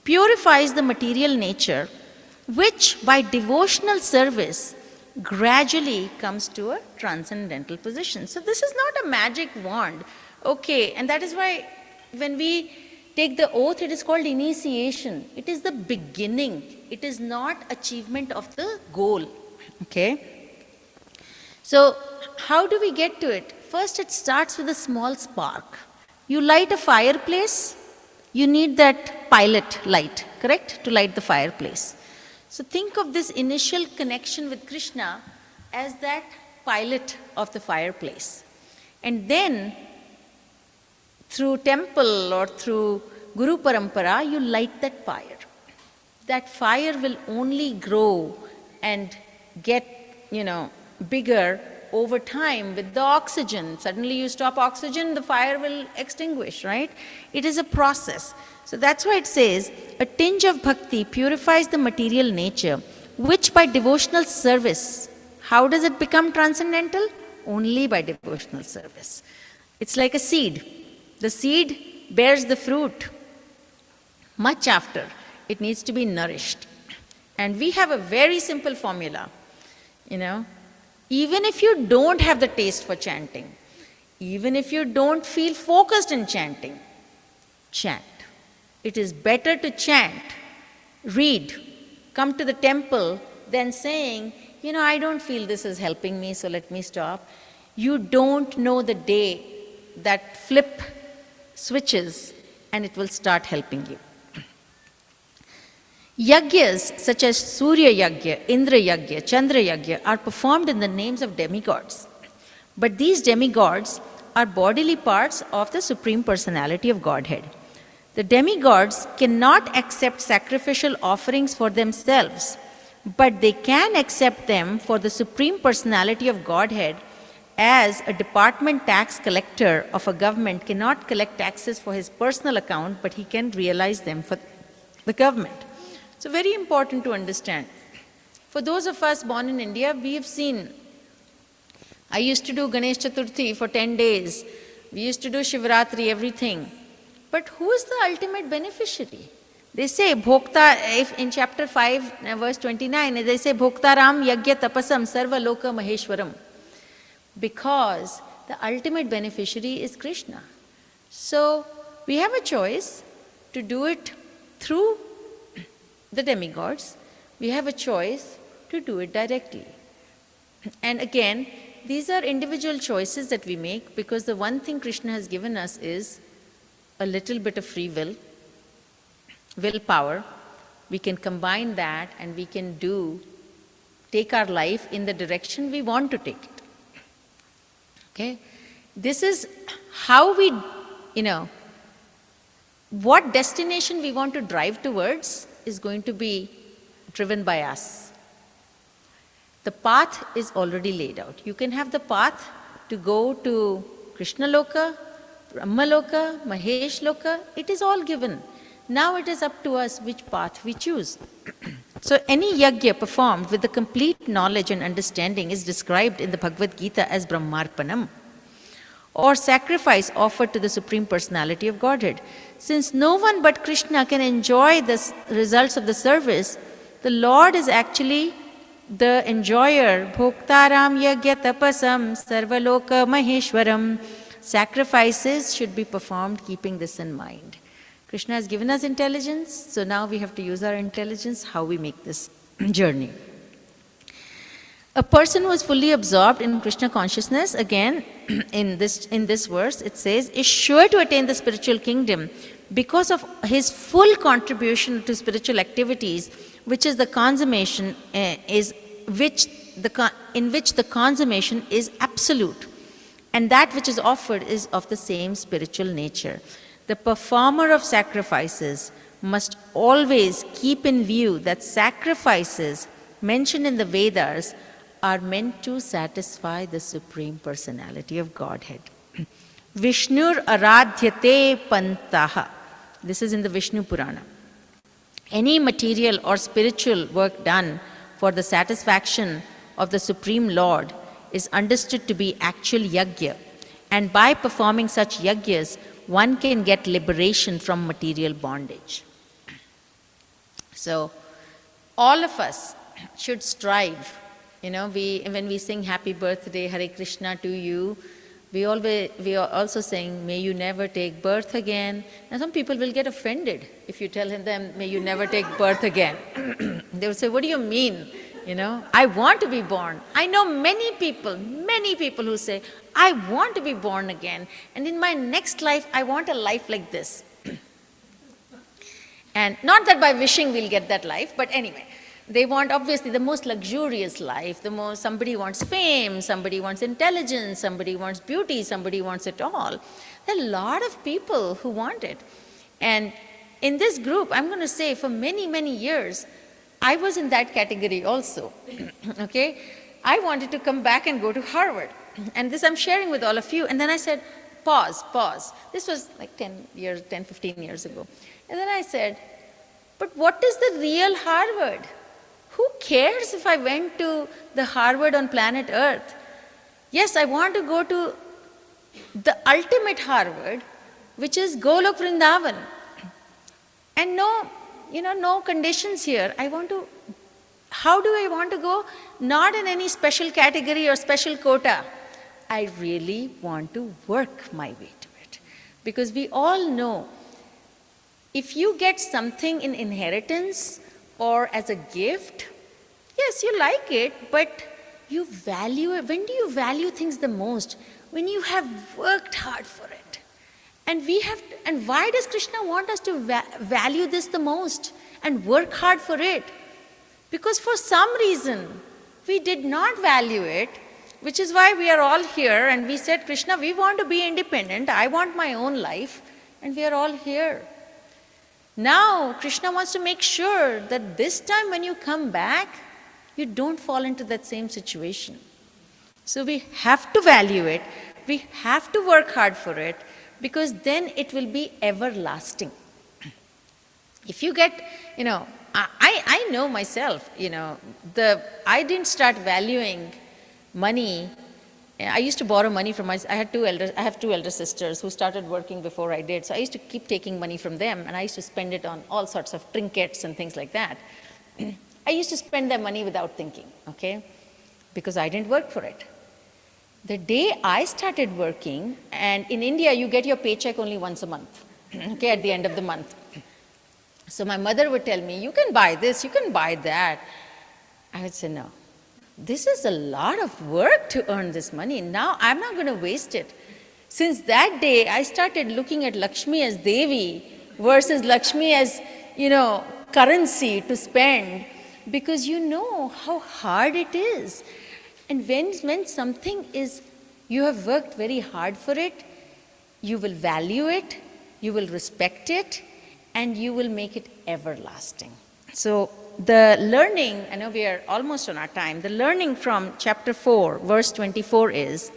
purifies the material nature, which by devotional service gradually comes to a transcendental position. So this is not a magic wand. Okay, and that is why when we take the oath, it is called initiation. It is the beginning. It is not achievement of the goal. Okay? So how do we get to it? First, it starts with a small spark. You light a fireplace, you need that pilot light, correct? To light the fireplace. So think of this initial connection with Krishna as that pilot of the fireplace. And then, through temple or through Guru Parampara, you light that fire. That fire will only grow and get, bigger over time with the oxygen. Suddenly you stop oxygen, the fire will extinguish, right? It is a process. So that's why it says, a tinge of bhakti purifies the material nature, which by devotional service, how does it become transcendental? Only by devotional service. It's like a seed. The seed bears the fruit much after. It needs to be nourished. And we have a very simple formula, Even if you don't have the taste for chanting, even if you don't feel focused in chanting, chant. It is better to chant, read, come to the temple than saying, I don't feel this is helping me, so let me stop. You don't know the day that flip switches and it will start helping you. Yagyas such as Surya Yagya, Indra Yagya, Chandra Yagya are performed in the names of demigods. But these demigods are bodily parts of the Supreme Personality of Godhead. The demigods cannot accept sacrificial offerings for themselves, but they can accept them for the Supreme Personality of Godhead, as a department tax collector of a government cannot collect taxes for his personal account, but he can realize them for the government. So very important to understand. For those of us born in India, we have seen, I used to do Ganesh Chaturthi for 10 days. We used to do Shivratri, everything. But who is the ultimate beneficiary? They say, Bhokta, if in chapter 5, verse 29, they say, Bhoktaram Yagya Tapasam Sarva Loka Maheshwaram. Because the ultimate beneficiary is Krishna. So we have a choice to do it through the demigods. We have a choice to do it directly. And again, these are individual choices that we make, because the one thing Krishna has given us is a little bit of free will, willpower. We can combine that and we can take our life in the direction we want to take it. Okay? This is how we, what destination we want to drive towards is going to be driven by us. The path is already laid out. You can have the path to go to Krishna Loka, Brahma Loka, Mahesh Loka. It is all given. Now it is up to us which path we choose. So any yagya performed with the complete knowledge and understanding is described in the Bhagavad Gita as Brahmarpanam, or sacrifice offered to the Supreme Personality of Godhead. Since no one but Krishna can enjoy the results of the service, the Lord is actually the enjoyer. Bhoktaram yagya tapasam sarvaloka maheshwaram. Sacrifices should be performed keeping this in mind. Krishna has given us intelligence, so now we have to use our intelligence, how we make this journey. A person who is fully absorbed in Krishna consciousness, again, in this verse, it says, is sure to attain the spiritual kingdom because of his full contribution to spiritual activities, which is the consummation, in which the consummation is absolute, and that which is offered is of the same spiritual nature. The performer of sacrifices must always keep in view that sacrifices mentioned in the Vedas are meant to satisfy the Supreme Personality of Godhead. Vishnur aradhyate pantaha. This is in the Vishnu Purana. Any material or spiritual work done for the satisfaction of the Supreme Lord is understood to be actual yagya, and by performing such yagyas, one can get liberation from material bondage. So, all of us should strive. When we sing Happy Birthday, Hare Krishna to you, we are also saying, may you never take birth again. Now some people will get offended if you tell them, may you never take birth again. They will say, what do you mean? I want to be born. I know many people who say, I want to be born again, and in my next life, I want a life like this. And not that by wishing we'll get that life, but anyway, they want obviously the most luxurious life, somebody wants fame, somebody wants intelligence, somebody wants beauty, somebody wants it all. There are a lot of people who want it. And in this group, I'm going to say for many, many years, I was in that category also, okay? I wanted to come back and go to Harvard. And this I'm sharing with all of you. And then I said, pause. This was like 10, 15 years ago. And then I said, but what is the real Harvard? Who cares if I went to the Harvard on planet Earth? Yes, I want to go to the ultimate Harvard, which is Golok Vrindavan. And no conditions here. How do I want to go? Not in any special category or special quota. I really want to work my way to it. Because we all know, if you get something in inheritance or as a gift, yes, you like it, but you value it. When do you value things the most? When you have worked hard for it. And why does Krishna want us to value this the most and work hard for it? Because for some reason, we did not value it, which is why we are all here, and we said, Krishna, we want to be independent, I want my own life, and we are all here. Now, Krishna wants to make sure that this time when you come back, you don't fall into that same situation. So we have to value it, we have to work hard for it, because then it will be everlasting. If you get, I I know myself, I didn't start valuing money. I used to borrow money from I have two elder sisters who started working before I did. So I used to keep taking money from them, and I used to spend it on all sorts of trinkets and things like that. I used to spend that money without thinking, okay? Because I didn't work for it. The day I started working, and in India, you get your paycheck only once a month, okay, at the end of the month. So my mother would tell me, you can buy this, you can buy that. I would say, no. This is a lot of work to earn this money. Now I'm not going to waste it. Since that day, I started looking at Lakshmi as Devi versus Lakshmi as, currency to spend, because you know how hard it is. And when something is, you have worked very hard for it, you will value it, you will respect it, and you will make it everlasting. So the learning, I know we are almost on our time, the learning from chapter 4, verse 24 is,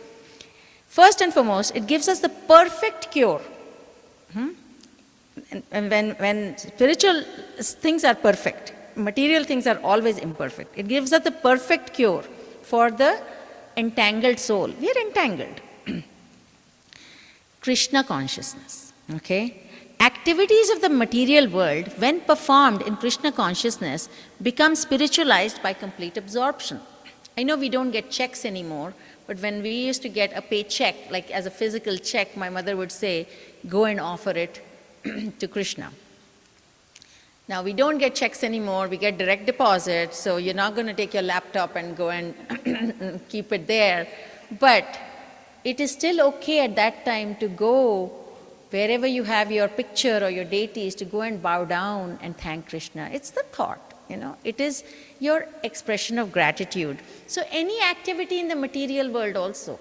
first and foremost, it gives us the perfect cure. And when spiritual things are perfect, material things are always imperfect. It gives us the perfect cure for the entangled soul. We are entangled. Krishna consciousness, okay? Activities of the material world, when performed in Krishna consciousness, become spiritualized by complete absorption. I know we don't get checks anymore, but when we used to get a paycheck, like as a physical check, my mother would say, go and offer it to Krishna. Now we don't get checks anymore, we get direct deposit, so you're not going to take your laptop and go and keep it there. But it is still okay at that time to go wherever you have your picture or your deities, to go and bow down and thank Krishna. It's the thought, it is your expression of gratitude. So any activity in the material world also,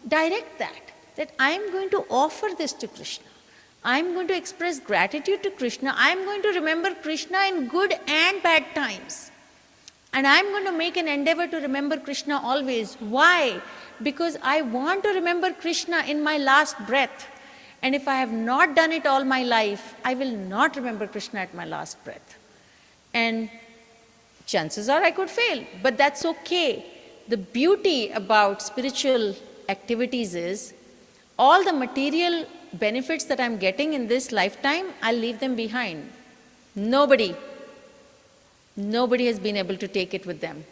direct that I'm going to offer this to Krishna. I'm going to express gratitude to Krishna. I'm going to remember Krishna in good and bad times. And I'm going to make an endeavor to remember Krishna always. Why? Because I want to remember Krishna in my last breath. And if I have not done it all my life, I will not remember Krishna at my last breath. And chances are I could fail, but that's okay. The beauty about spiritual activities is all the material benefits that I'm getting in this lifetime, I'll leave them behind. Nobody has been able to take it with them.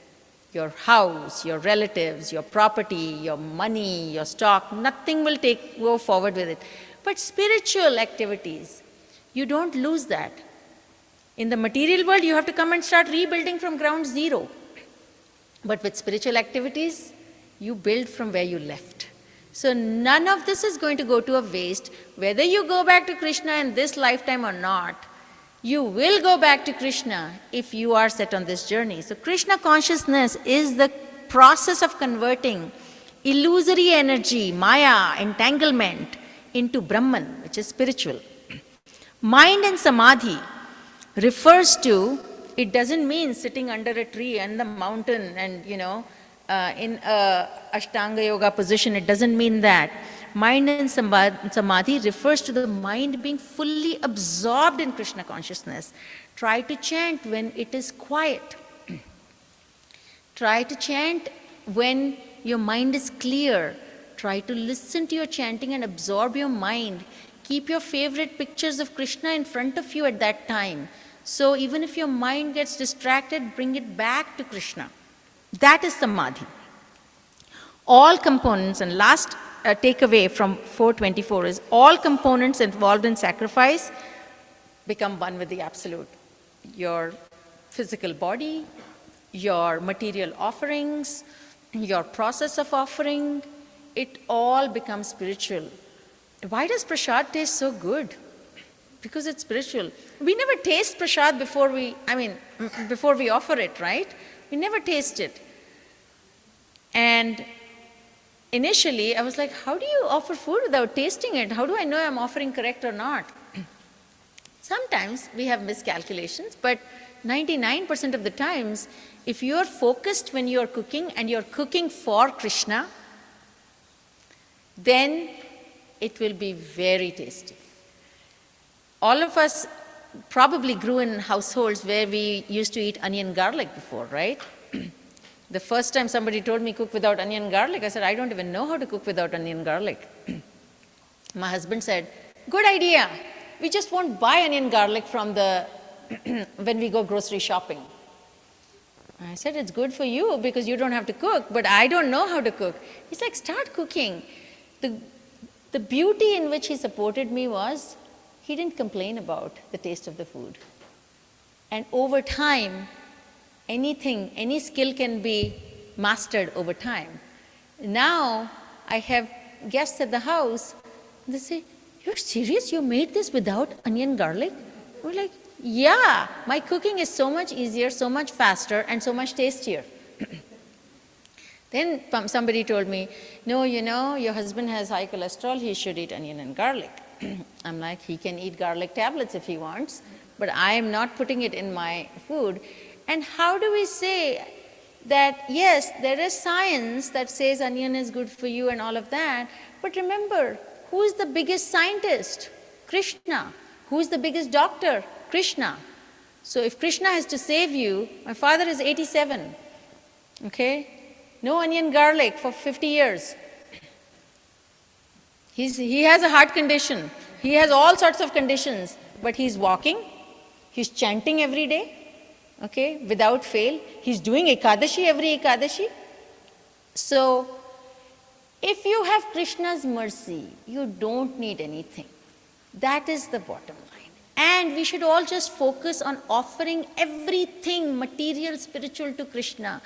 Your house, your relatives, your property, your money, your stock, nothing will go forward with it. But spiritual activities, you don't lose that. In the material world, you have to come and start rebuilding from ground zero. But with spiritual activities, you build from where you left. So none of this is going to go to a waste. Whether you go back to Krishna in this lifetime or not, you will go back to Krishna if you are set on this journey. So Krishna consciousness is the process of converting illusory energy, maya, entanglement, into Brahman, which is spiritual. Mind and samadhi refers to, it doesn't mean sitting under a tree and the mountain and, in a Ashtanga Yoga position. It doesn't mean that. Mind and samadhi refers to the mind being fully absorbed in Krishna consciousness. Try to chant when it is quiet. Try to chant when your mind is clear. Try to listen to your chanting and absorb your mind. Keep your favorite pictures of Krishna in front of you at that time. So even if your mind gets distracted, bring it back to Krishna. That is samadhi. All components, and last takeaway from 424 is, all components involved in sacrifice become one with the Absolute. Your physical body, your material offerings, your process of offering, it all becomes spiritual. Why does Prashad taste so good? Because it's spiritual. We never taste Prashad before we offer it, right? We never taste it. And initially, I was like, how do you offer food without tasting it? How do I know I'm offering correct or not? Sometimes we have miscalculations, but 99% of the times, if you're focused when you're cooking and you're cooking for Krishna, then it will be very tasty. All of us probably grew in households where we used to eat onion garlic before, right? The first time somebody told me cook without onion garlic, I said, I don't even know how to cook without onion garlic. My husband said, good idea. We just won't buy onion garlic from the when we go grocery shopping. I said, it's good for you because you don't have to cook, but I don't know how to cook. He's like, start cooking. The beauty in which he supported me was he didn't complain about the taste of the food. And over time, anything, any skill can be mastered over time. Now, I have guests at the house, they say, you're serious? You made this without onion garlic? We're like, yeah, my cooking is so much easier, so much faster, and so much tastier. Then somebody told me, no, you know, your husband has high cholesterol, he should eat onion and garlic. I'm like, he can eat garlic tablets if he wants, but I am not putting it in my food. And how do we say that, yes, there is science that says onion is good for you and all of that, but remember, who is the biggest scientist? Krishna. Who is the biggest doctor? Krishna. So if Krishna has to save you, my father is 87, okay? No onion garlic for 50 years. He has a heart condition. He has all sorts of conditions, but he's walking, he's chanting every day, okay, without fail. He's doing Ekadashi every Ekadashi. So, if you have Krishna's mercy, you don't need anything. That is the bottom line. And we should all just focus on offering everything material, spiritual to Krishna.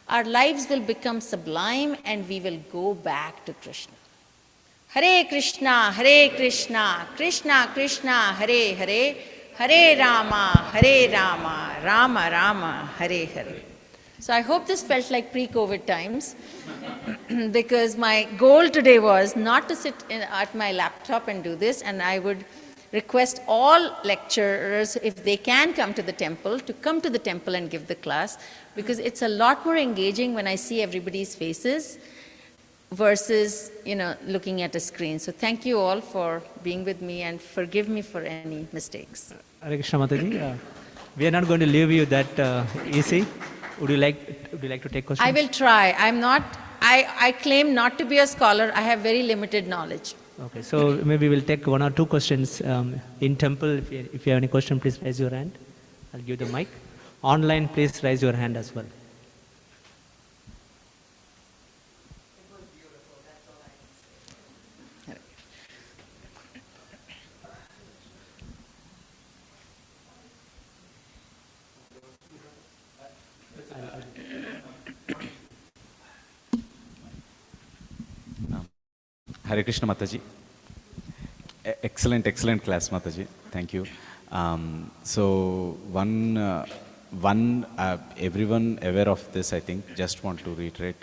Our lives will become sublime and we will go back to Krishna. Hare Krishna, Krishna Krishna, Hare Hare, Hare Rama, Rama Rama, Hare Hare. So I hope this felt like pre-COVID times because my goal today was not to sit at my laptop and do this, and I would request all lecturers, if they can come to the temple, to come to the temple and give the class, because it's a lot more engaging when I see everybody's faces versus, you know, looking at a screen. So thank you all for being with me and forgive me for any mistakes. Hare Krishna Mataji, we are not going to leave you that easy. Would you like to take questions? I will try. I claim not to be a scholar. I have very limited knowledge. Okay, so maybe we'll take one or two questions in temple. If you have any question, please raise your hand. I'll give the mic. Online, please raise your hand as well. Hare Krishna Mataji. Excellent class, Mataji. Thank you. So everyone aware of this, I think. Just want to reiterate.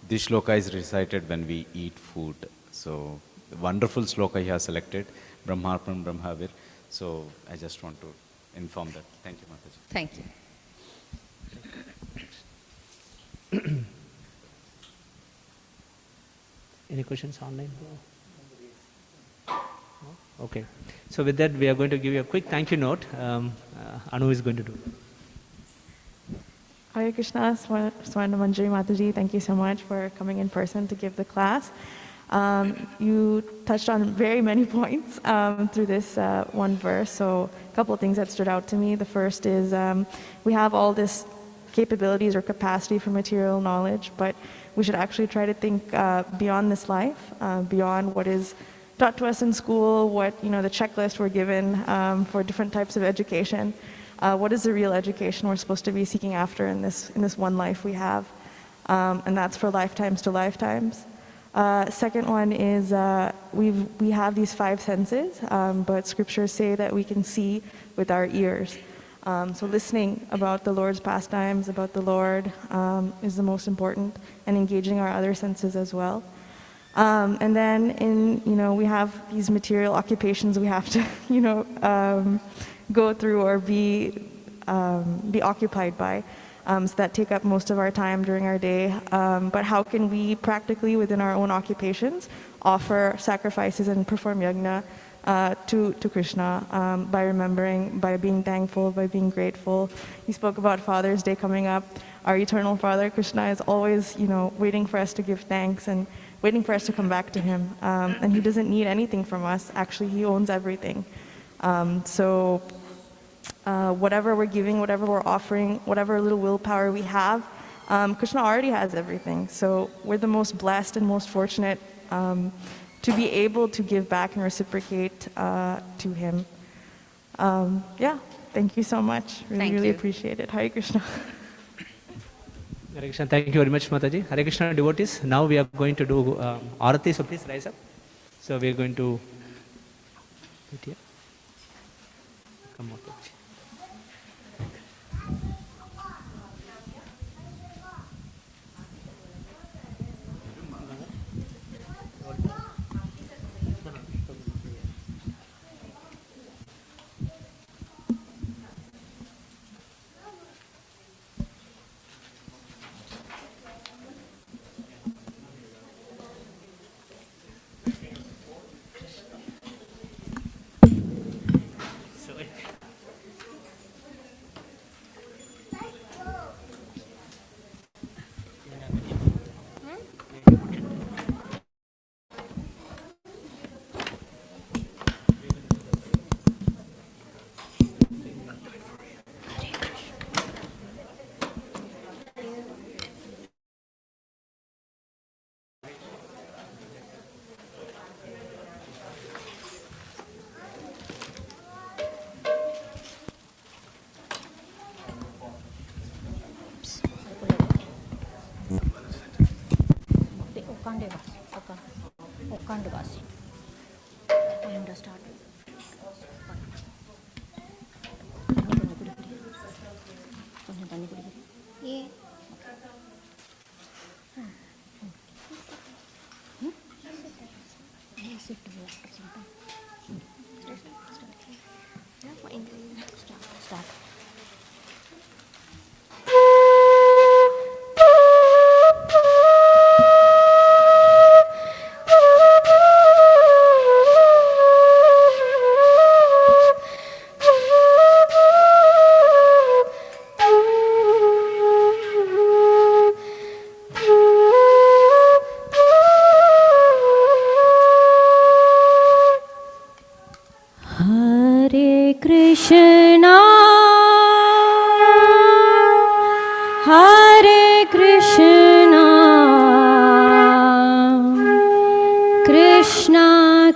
This shloka is recited when we eat food. So wonderful shloka he has selected, Brahmarpan Brahmavir. So I just want to inform that. Thank you, Mataji. Thank you. Any questions online? No? Okay. So with that, we are going to give you a quick thank you note. Anu is going to do. Hare Krishna, Suvarna Manjari Mataji, thank you so much for coming in person to give the class. You touched on very many points through this one verse, so a couple of things that stood out to me. The first is we have all this capabilities or capacity for material knowledge, but we should actually try to think beyond this life, beyond what is taught to us in school, what, you know, the checklist we're given for different types of education. What is the real education we're supposed to be seeking after in this one life we have? And that's for lifetimes to lifetimes. Second one is we have these five senses, but scriptures say that we can see with our ears. So listening about the Lord's pastimes, about the Lord, is the most important, and engaging our other senses as well. And then we have these material occupations we have to, go through or be occupied by, so that take up most of our time during our day. But how can we practically, within our own occupations, offer sacrifices and perform yajna to Krishna by remembering, by being thankful, by being grateful. You spoke about Father's Day coming up. Our eternal Father, Krishna, is always, waiting for us to give thanks and waiting for us to come back to him. And he doesn't need anything from us. Actually, he owns everything. So whatever we're giving, whatever we're offering, whatever little willpower we have, Krishna already has everything. So we're the most blessed and most fortunate to be able to give back and reciprocate to him. Thank you so much. Really appreciate it. Hare Krishna. Hare Krishna, thank you very much, Mataji. Hare Krishna devotees, now we are going to do Arati, so please rise up. So we are going to put here. Come on, Mataji.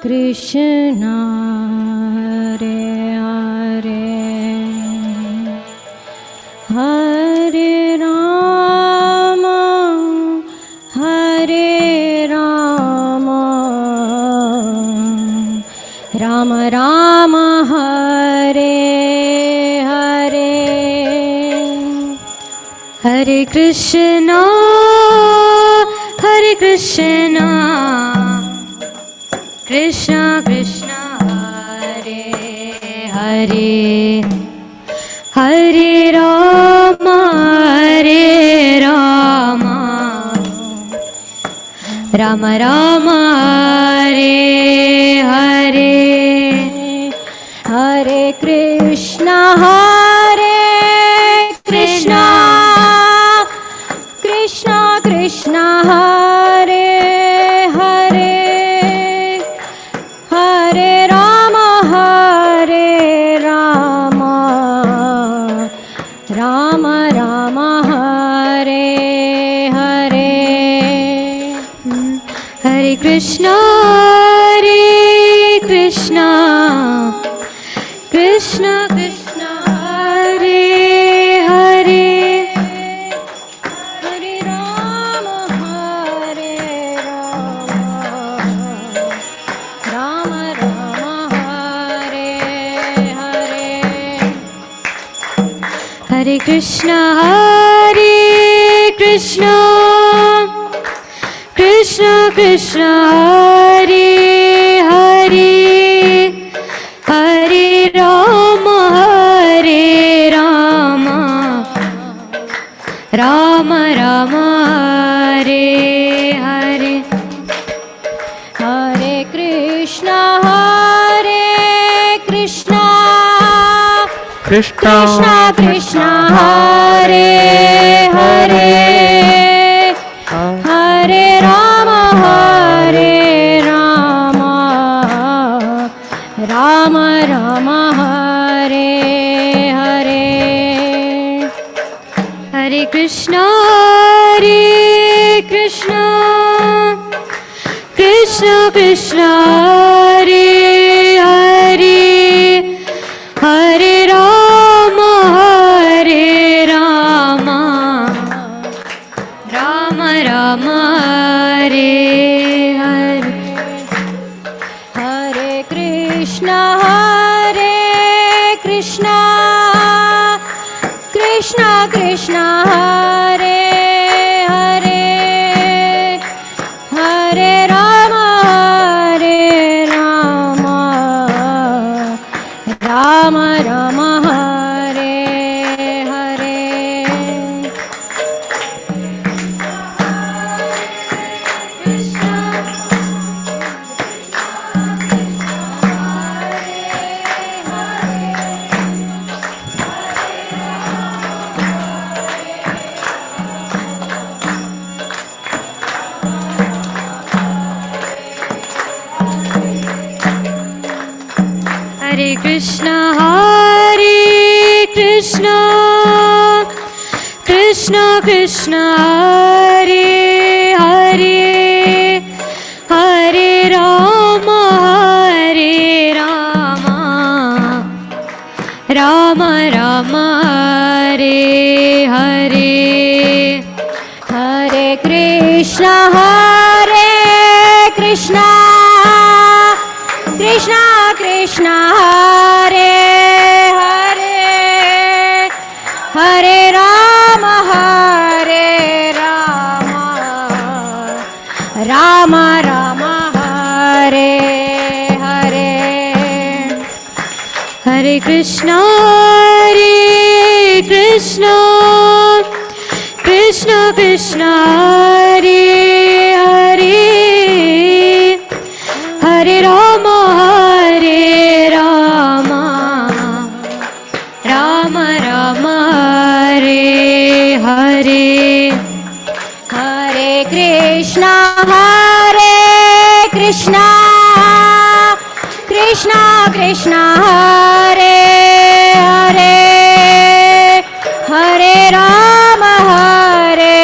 Krishna, Hare Hare, Hare Rama, Hare Rama, Rama Rama, Hare Hare, Hare Krishna, Hare Krishna, Krishna Krishna, Hare Hare, Hare Rama, Hare Rama, Rama Rama, Hare Hare, Hare Krishna, Hare Krishna, Krishna Krishna, Hare Hare, Hare Rama, Hare Rama, Rama Rama, Hare Hare, Hare Krishna, Hare Krishna, Krishna Krishna, Hare Hare, Hare Rama, Hare Rama, Rama Rama, Hare Hare, Hare Krishna, Hare Krishna, Krishna Krishna, Hare Hare, Hare Rama, Hare Rama, Rama Rama, Hare Hare, Hare Krishna, Hare Krishna Krishna Krishna Hare Hare Hare Rama Hare Rama Rama Rama Hare Hare Hare Krishna Krishna Krishna Hare Hare Hare Rama Hare Rama Rama Rama Hare Hare Hare Krishna Krishna Krishna Hare Hare Hare Rama Hare Rama Rama Rama Hare Hare Hare Krishna Krishna Krishna Hare Hare Hare Rama Hare Rama Rama Rama Hare Hare Hare Krishna Krishna Krishna Hare Hare Hare Rama Hare Rama Rama Rama Hare Hare Hare Krishna Krishna Krishna Hare Hare Hare Rama Hare Rama Rama Rama Hare Hare Hare Krishna Krishna Krishna Hare Hare Hare Rama Hare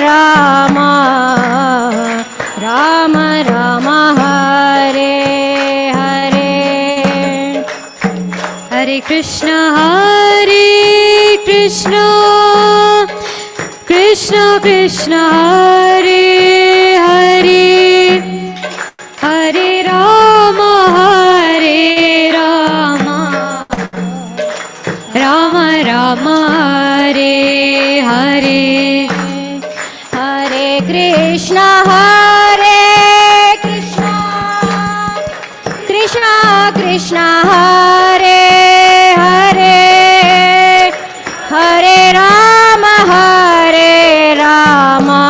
Rama Rama Rama Hare Hare Hare Krishna Krishna Hare Hare Hare Rama Hare Rama Rama Rama Hare Hare Hare Krishna Krishna Hare Hare Hare Rama Hare Rama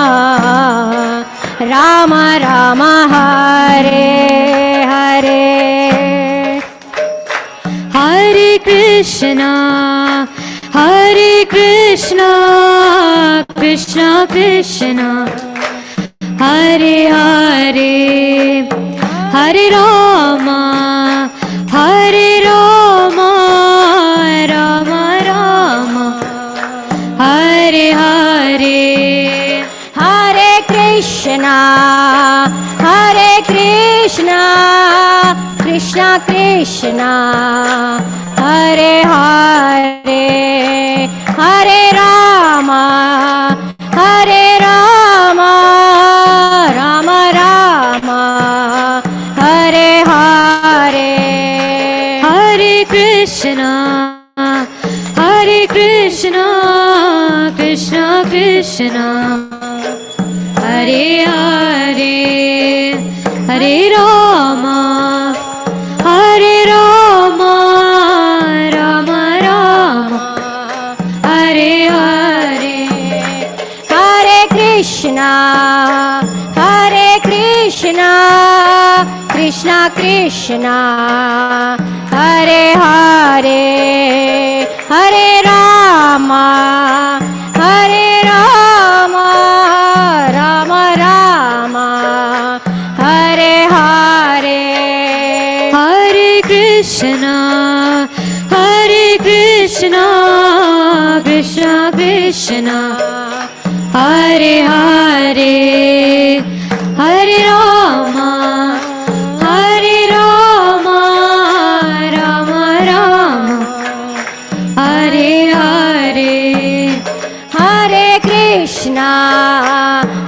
Rama Rama Hare Hare Hare Krishna Krishna Krishna Hare Hare Hare Rama Rama Rama Hare Hare Hare Krishna Krishna Krishna Hare Hare Hare Rama Rama Rama Hare Hare Hare Krishna Krishna Krishna Hare Hare Hare Rama Rama Rama Hare Hare Hare Krishna Krishna Krishna Hare Hare, Hare Rama, Hare Rama, Rama Rama, Hare Hare, Hare Krishna, Hare Krishna, Krishna Krishna, Hare Hare, Hare Rama, Hare Rama, Rama Rama, Hare Hare, Hare Krishna,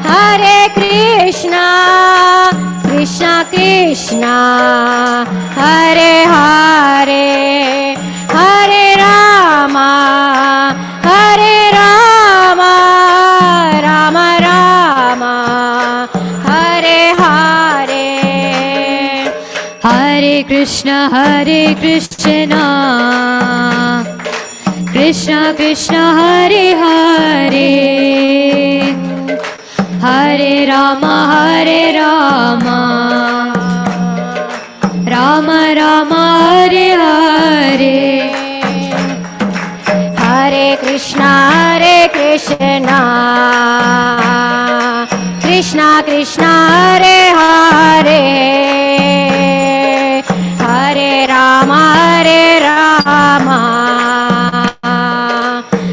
Hare Krishna, Krishna Krishna, Hare Hare, Hare Rama, Hare Rama, Rama Rama, Hare Hare, Hare Krishna, Hare Krishna, Krishna Krishna, Hare Hare, Hare Rama, Hare Rama, Rama Rama, Hare Hare, Hare Krishna, Hare Krishna, Krishna Krishna, Hare Hare, Hare Rama, Hare Rama,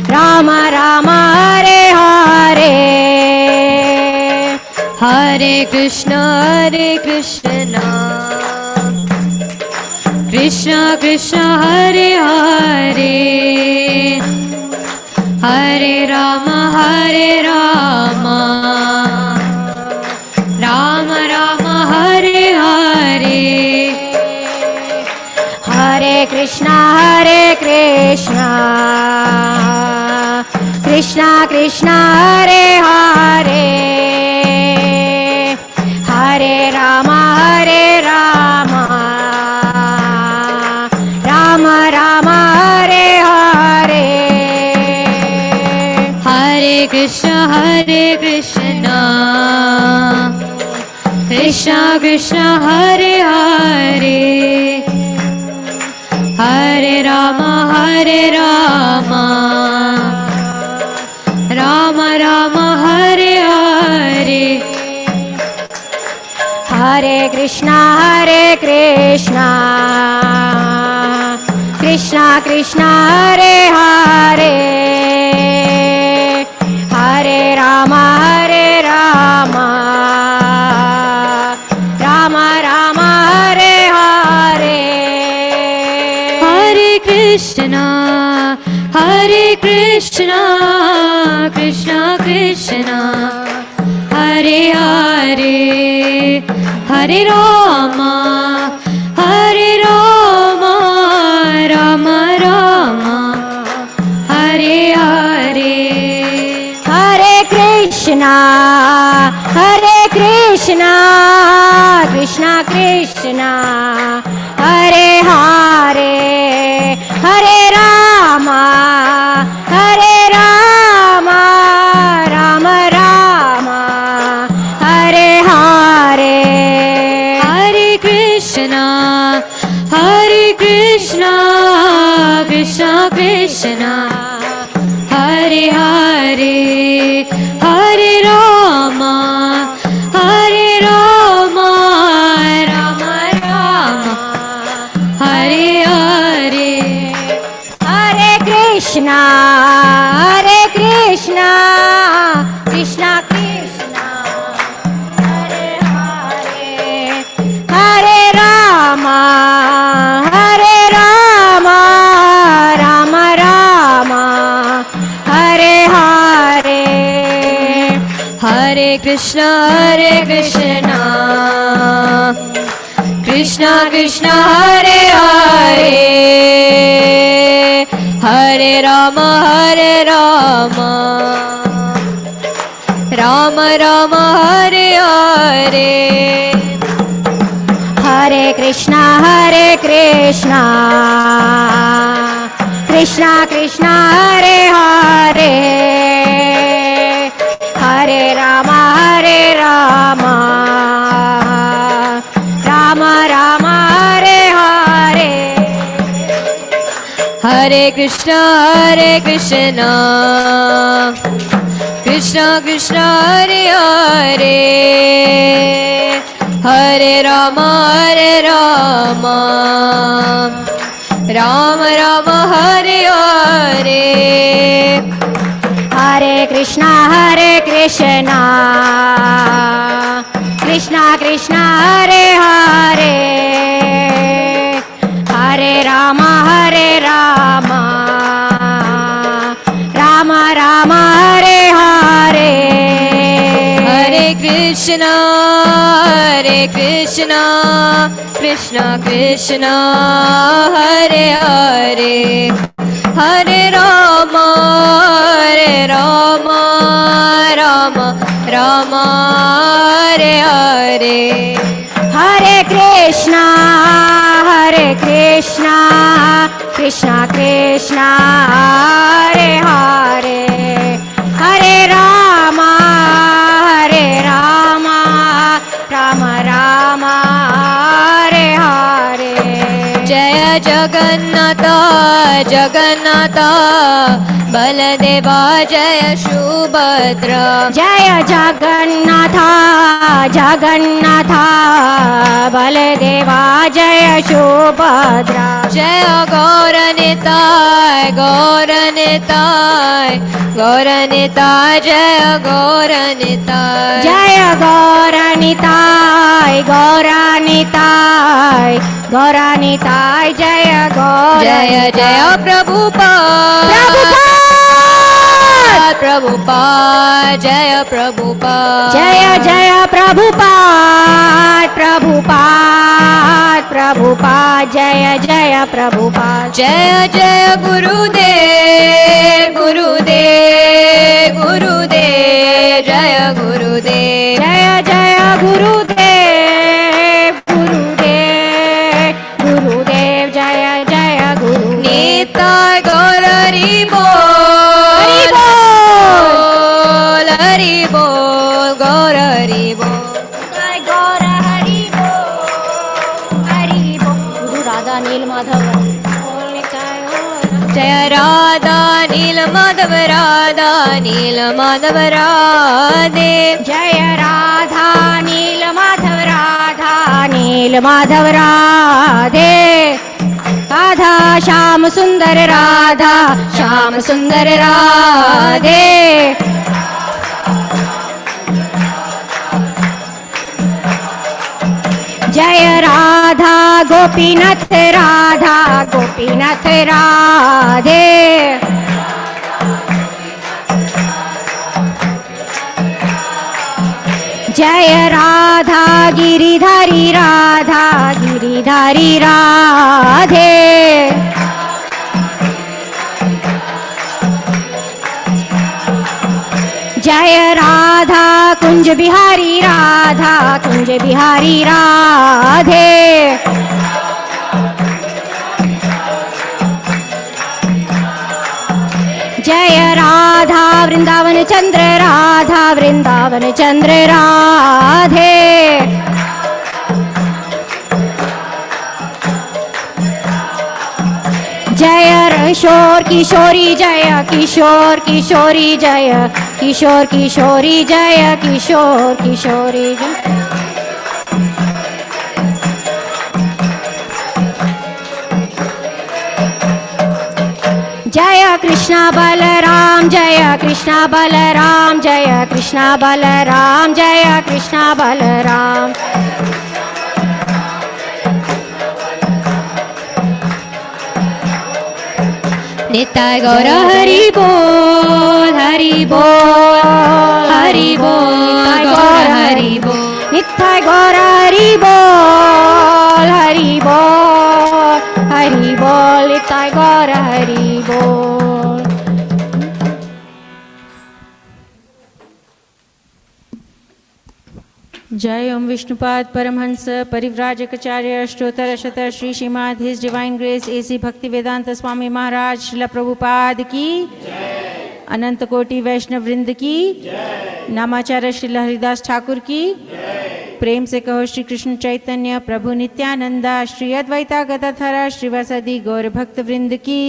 Rama Rama, Hare Hare, Hare Krishna, Hare Krishna, Krishna Krishna, Hare Hare, Hare Rama, Hare Rama, Rama Rama, Hare Hare, Hare Krishna, Hare Krishna, Krishna Krishna, Hare Hare, Hare Rama, Hare Rama, Rama Rama, Hare Hare, Hare Krishna, Hare Krishna, Krishna Krishna, Hare Hare, Hare Rama, Hare Rama, Rama Rama, Hare Hare, Hare Krishna, Hare Krishna, Krishna Krishna, Hare Hare, Hare Rama, Hare Rama, Rama Rama, Hare Hare, Hare Krishna, Hare Krishna, Krishna Krishna, Hare Hare, Hare Rama, Hare Rama, Rama Rama, Hare Hare, Hare Krishna, Hare Krishna, Krishna Krishna, Hare Hare, Hare Rama, Hare Rama, Rama Rama, Hare Hare, Hare Krishna, Hare Krishna, Krishna Krishna, Hare Hare, Hare Rama, Hare Rama, Rama Rama, Hare Hare, Hare Krishna, Hare Krishna, Krishna Krishna, Hare Hare, Hare Rama, Hare Rama, Rama Rama, Hare Hare, Hare Krishna, Hare Krishna, Krishna Krishna, Hare Hare, Hare Rama, Hare Rama, Rama Rama, Hare Hare, Hare Krishna, Hare Krishna, Krishna Krishna, Hare Hare, Hare Rama, Hare Rama, Rama Rama, Hare Hare, Hare Krishna, Krishna Krishna, Hare Hare, Hare Rama, Rama Rama, Hare Hare. Hare Krishna, Krishna Krishna, Hare Hare, Hare Rama, Rama Rama, Hare Hare. Hare Krishna, Krishna Krishna, Hare Hare, Hare Rama, Rama Rama, Hare Hare. Hare Krishna, Krishna Krishna, Hare Hare, Hare Rama, Rama Rama, Hare Hare. Jaya Jagannatha, Baladeva, Jaya Subhadra. Jaya Jagannatha, Baladeva, Jaya Subhadra. Jaya Gauranitai, Jaya Gauranitai. Jaya Gauranitai, Jaya Gauranitai. Jaya Jaya Prabhupada, Jaya Prabhupada. Jaya Jaya Prabhupada, Jaya Jaya Prabhupada. Jaya Jaya Gurudev, Jaya Gurudev. Jaya Jaya Gurudev, Jaya Jaya Guru. Nitai Gaur Hari Bol, Hari Bol, Gaur Hari Bol. Nitai Gaur Hari Bol, Guru Radha Nil Madhav. Jaya Radha Nil Madhav, Radhe. Jaya Radha Nil Madhav, Radhe. Radha Shyam Sundar, Radhe. Jaya Radha Gopinath, Radhe. Jaya Radha Giridhari, Radhe. Jaya Radha Kunj Bihari, Radhe. Jaya Radha Vrindavan Chandra, Radhe. Jaya Kishori, Jaya Kishori, Jaya Kishori, Jaya Kishori. Jaya Krishna Balaram, Jaya Krishna Balaram, Jaya Krishna Balaram, Jaya Krishna Balaram. Nitai Gaura Hari Bol, Hari Bol, Hari Bol, Gaura Hari Bol. Nitai Gaura Hari Bol, Hari Bol, Hari Bol, Nitai Gaura Hari Bol. Jai Om Vishnupad Paramhansa Parivrajacharya Ashtottara Shata Shri Srimad His Divine Grace A.C. Bhaktivedanta Swami Maharaj Srila Prabhupada ki Jai. Ananta Koti Vaishnav Vrind ki Jai. Namacharya Srila Haridas Thakur ki Jai. प्रेम से कहो श्री कृष्ण चैतन्य प्रभु नित्यानंदा श्री अद्वैता गदाधर श्रीवासदि गौर भक्त वृंद की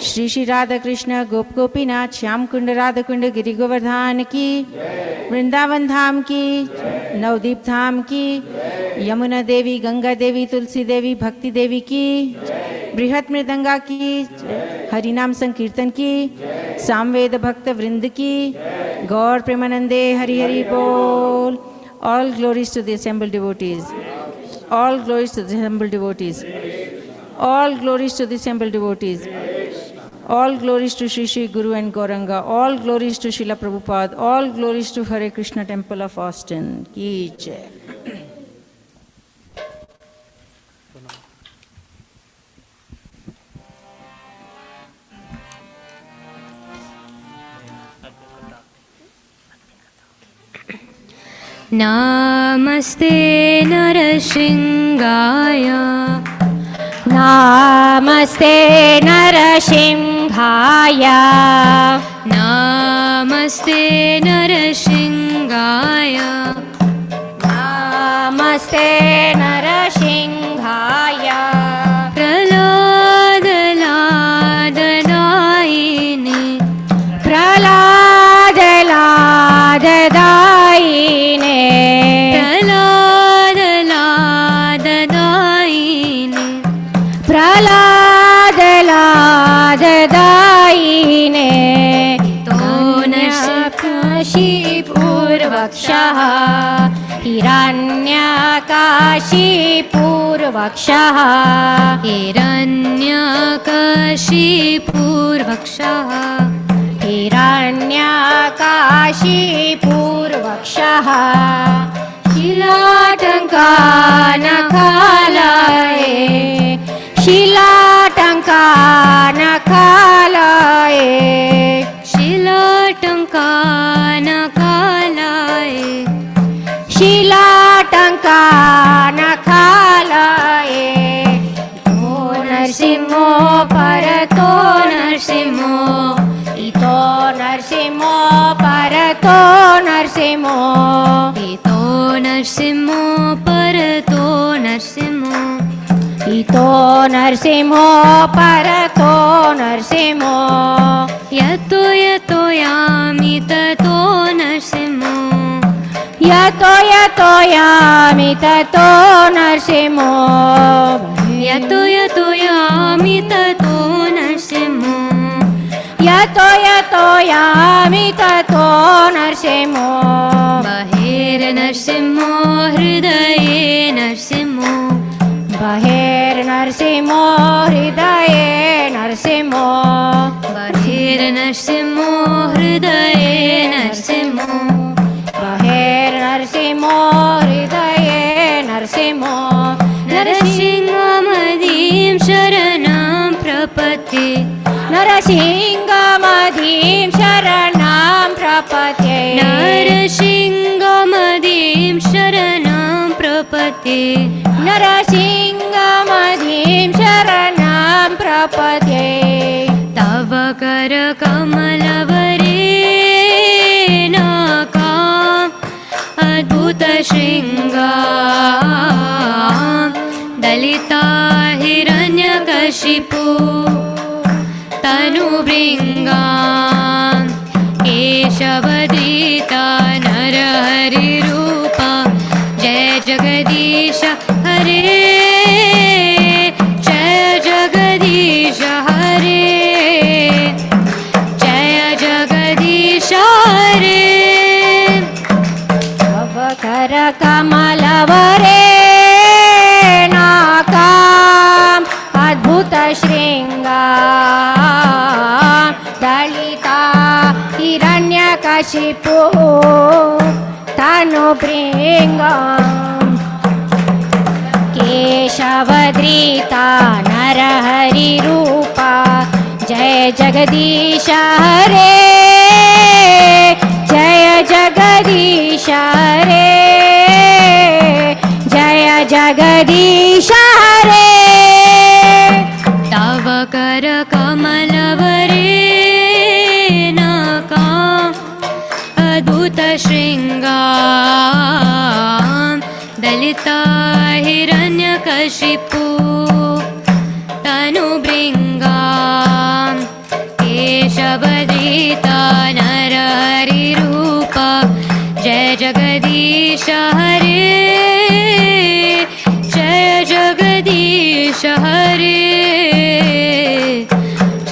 श्री श्री राधा कृष्ण गोप गोपीनाथ श्याम कुंड राधा कुंड गिरि गोवर्धन की वृंदावन धाम की नवदीप धाम की यमुना देवी गंगा देवी तुलसी देवी भक्ति देवी की बृहत मृदंगा की हरिनाम संकीर्तन की सामवेद भक्त वृंद की गौर प्रेमानंदे हरि हरि बोल. All glories to the assembled devotees. All glories to the assembled devotees. All glories to the assembled devotees. All glories to Shri Shri Guru and Gauranga. All glories to Srila Prabhupada. All glories to Hare Krishna Temple of Austin. Ki Jai. Namaste Narasingaya. Namaste Narasingaya. Namaste Narasingaya. Namaste Narasingaya. Pralad Ladadaini. Pralad Ladadaini. Prahlad लाददायिने तो नरकाशीपूर्वक्षः हिरण्यकाशीपूर्वक्षः हिरण्यकाशीपूर्वक्षः हिरण्यकाशीपूर्वक्षः शिलाटङ्कानकालये शिलाटङ्कानकालये शिलाटङ्कानकालये शिलाटङ्कानकालये तो नरसिंहो परतो नरसिंहो इतो नरसिंहो परतो नरसिंहो इतो नरसिंहो परतो नरसिंहो इतो नरसिंहो परतो नरसिंहो यतो यतो यामि ततो नरसिंहो यतो यतो यामि ततो नरसिंहो यतो यतो यामि ततो नरसिंहो यतो यतो यामि ततो नरसिंहो बहिर्नरसिंहो हृदये नरसिंहो बहिर्नरसिंहो हृदये नरसिंहो बहिर्नरसिंहो हृदये नरसिंहो बहिर्नरसिंहो हृदये नरसिंहो नरसिंहमदीं शरणं प्रपद्ये नरसिंहमदीं शरणं प्रपद्ये नरसिंहमदीं शरणं प्रपद्ये नरसिंहमदीं शरणं प्रपद्ये तव करकमलवरेणाकाम् अद्भुतशृङ्गां दलिता हिरण्यकशिपु तनुभृङ्गां केशवदीता नरहरिरूपा जय जगदीश हरे जय जगदीश हरे जय जगदीश हरे तव करकमलवरेणाकाम् अद्भुतशृङ्गां दलिता हिरण्यकशिपु तनुभृङ्गाम् केशवधृता नरहरिरूपा जय जगदीश हरे जय जगदीश हरे जय जगदीश हरे तव करकमलवरेणाकाम् अद्भुतश्री शृङ्गां दलिता हिरण्यकशिपु तनुभृङ्गां केशवदीता नरहरिरूप जय जगदीश हरे जय जगदीश हरे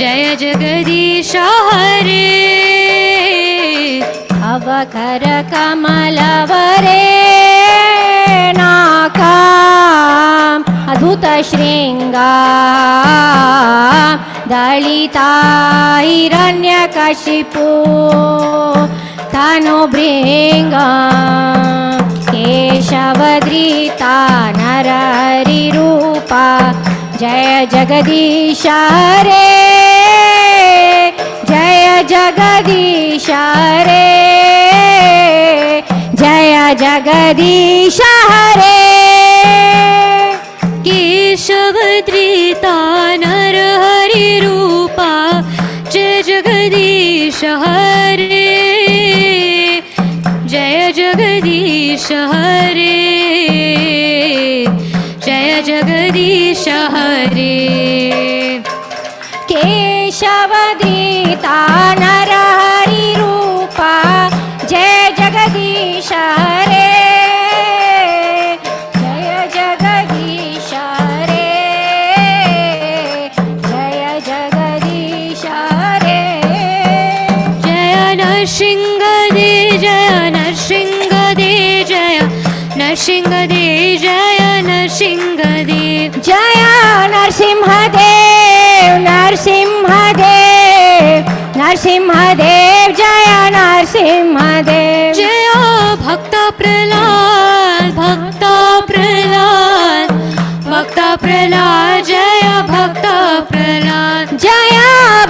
जय जगदीश हरे अवकर कमलवरे नाकाम् अद्भुत शृङ्गां दलिता हिरण्यकशिपु तनुभृङ्गां केशवधृता नरहरिरूपा जय जगदीश हरे जय जगदीश हरे जय जगदीश हरे केशवधृता नरहरिरूपा जय जगदीश हरे जय जगदीश हरे जय जगदीश हरे केशवधृता नरहरिरूपा जय जगदीश हरे जय जगदीश हरे जय जगदीश हरे जय नरसिंहदे जय नरसिंहदे जय नरसिंहदेव जय नरसिंहदेव जय नरसिंहदेव नरसिंहदेव नरसिंहदेव जय नरसिंहदेव जय भक्त प्रहलाद भक्त प्रहलाद भक्त प्रहलाद जय भक्त प्रहलाद जय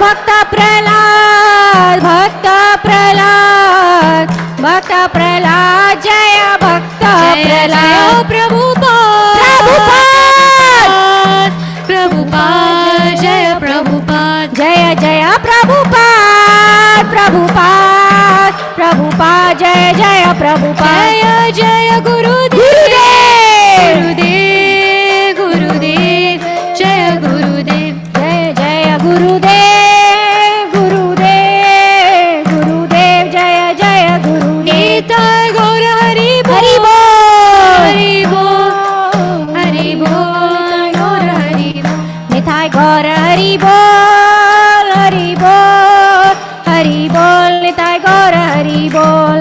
भक्त प्रहलाद भक्त प्रहलाद भक्त प्रहलाद जय भक्त प्रहलाद प्रभुपाद प्रभुपाद जय प्रभुपाद जय जय प्रभुपाद प्रभुपाद प्रभुपाद जय जय प्रभुपाद जय जय गुरुदेव गुरुदेव गुरुदेव जय गुरुदेव जय जय गुरुदेव गुरुदेव गुरुदेव जय जय गुरुदेव गौर हरि हरि बोल हरि बोल गौर हरि निताय गौर हरि बोल हरि बोल हरि बोल निताय गौर हरि बोल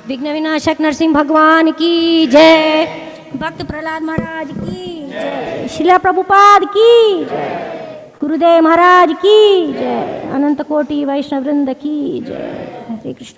विघ्न विनाशक नरसिंह भगवान की जय भक्त प्रहलाद महाराज की जय शिला प्रभुपाद की जय गुरुदेव महाराज की जय अनंत कोटि वैष्णव वृंद की जय हरे कृष्ण।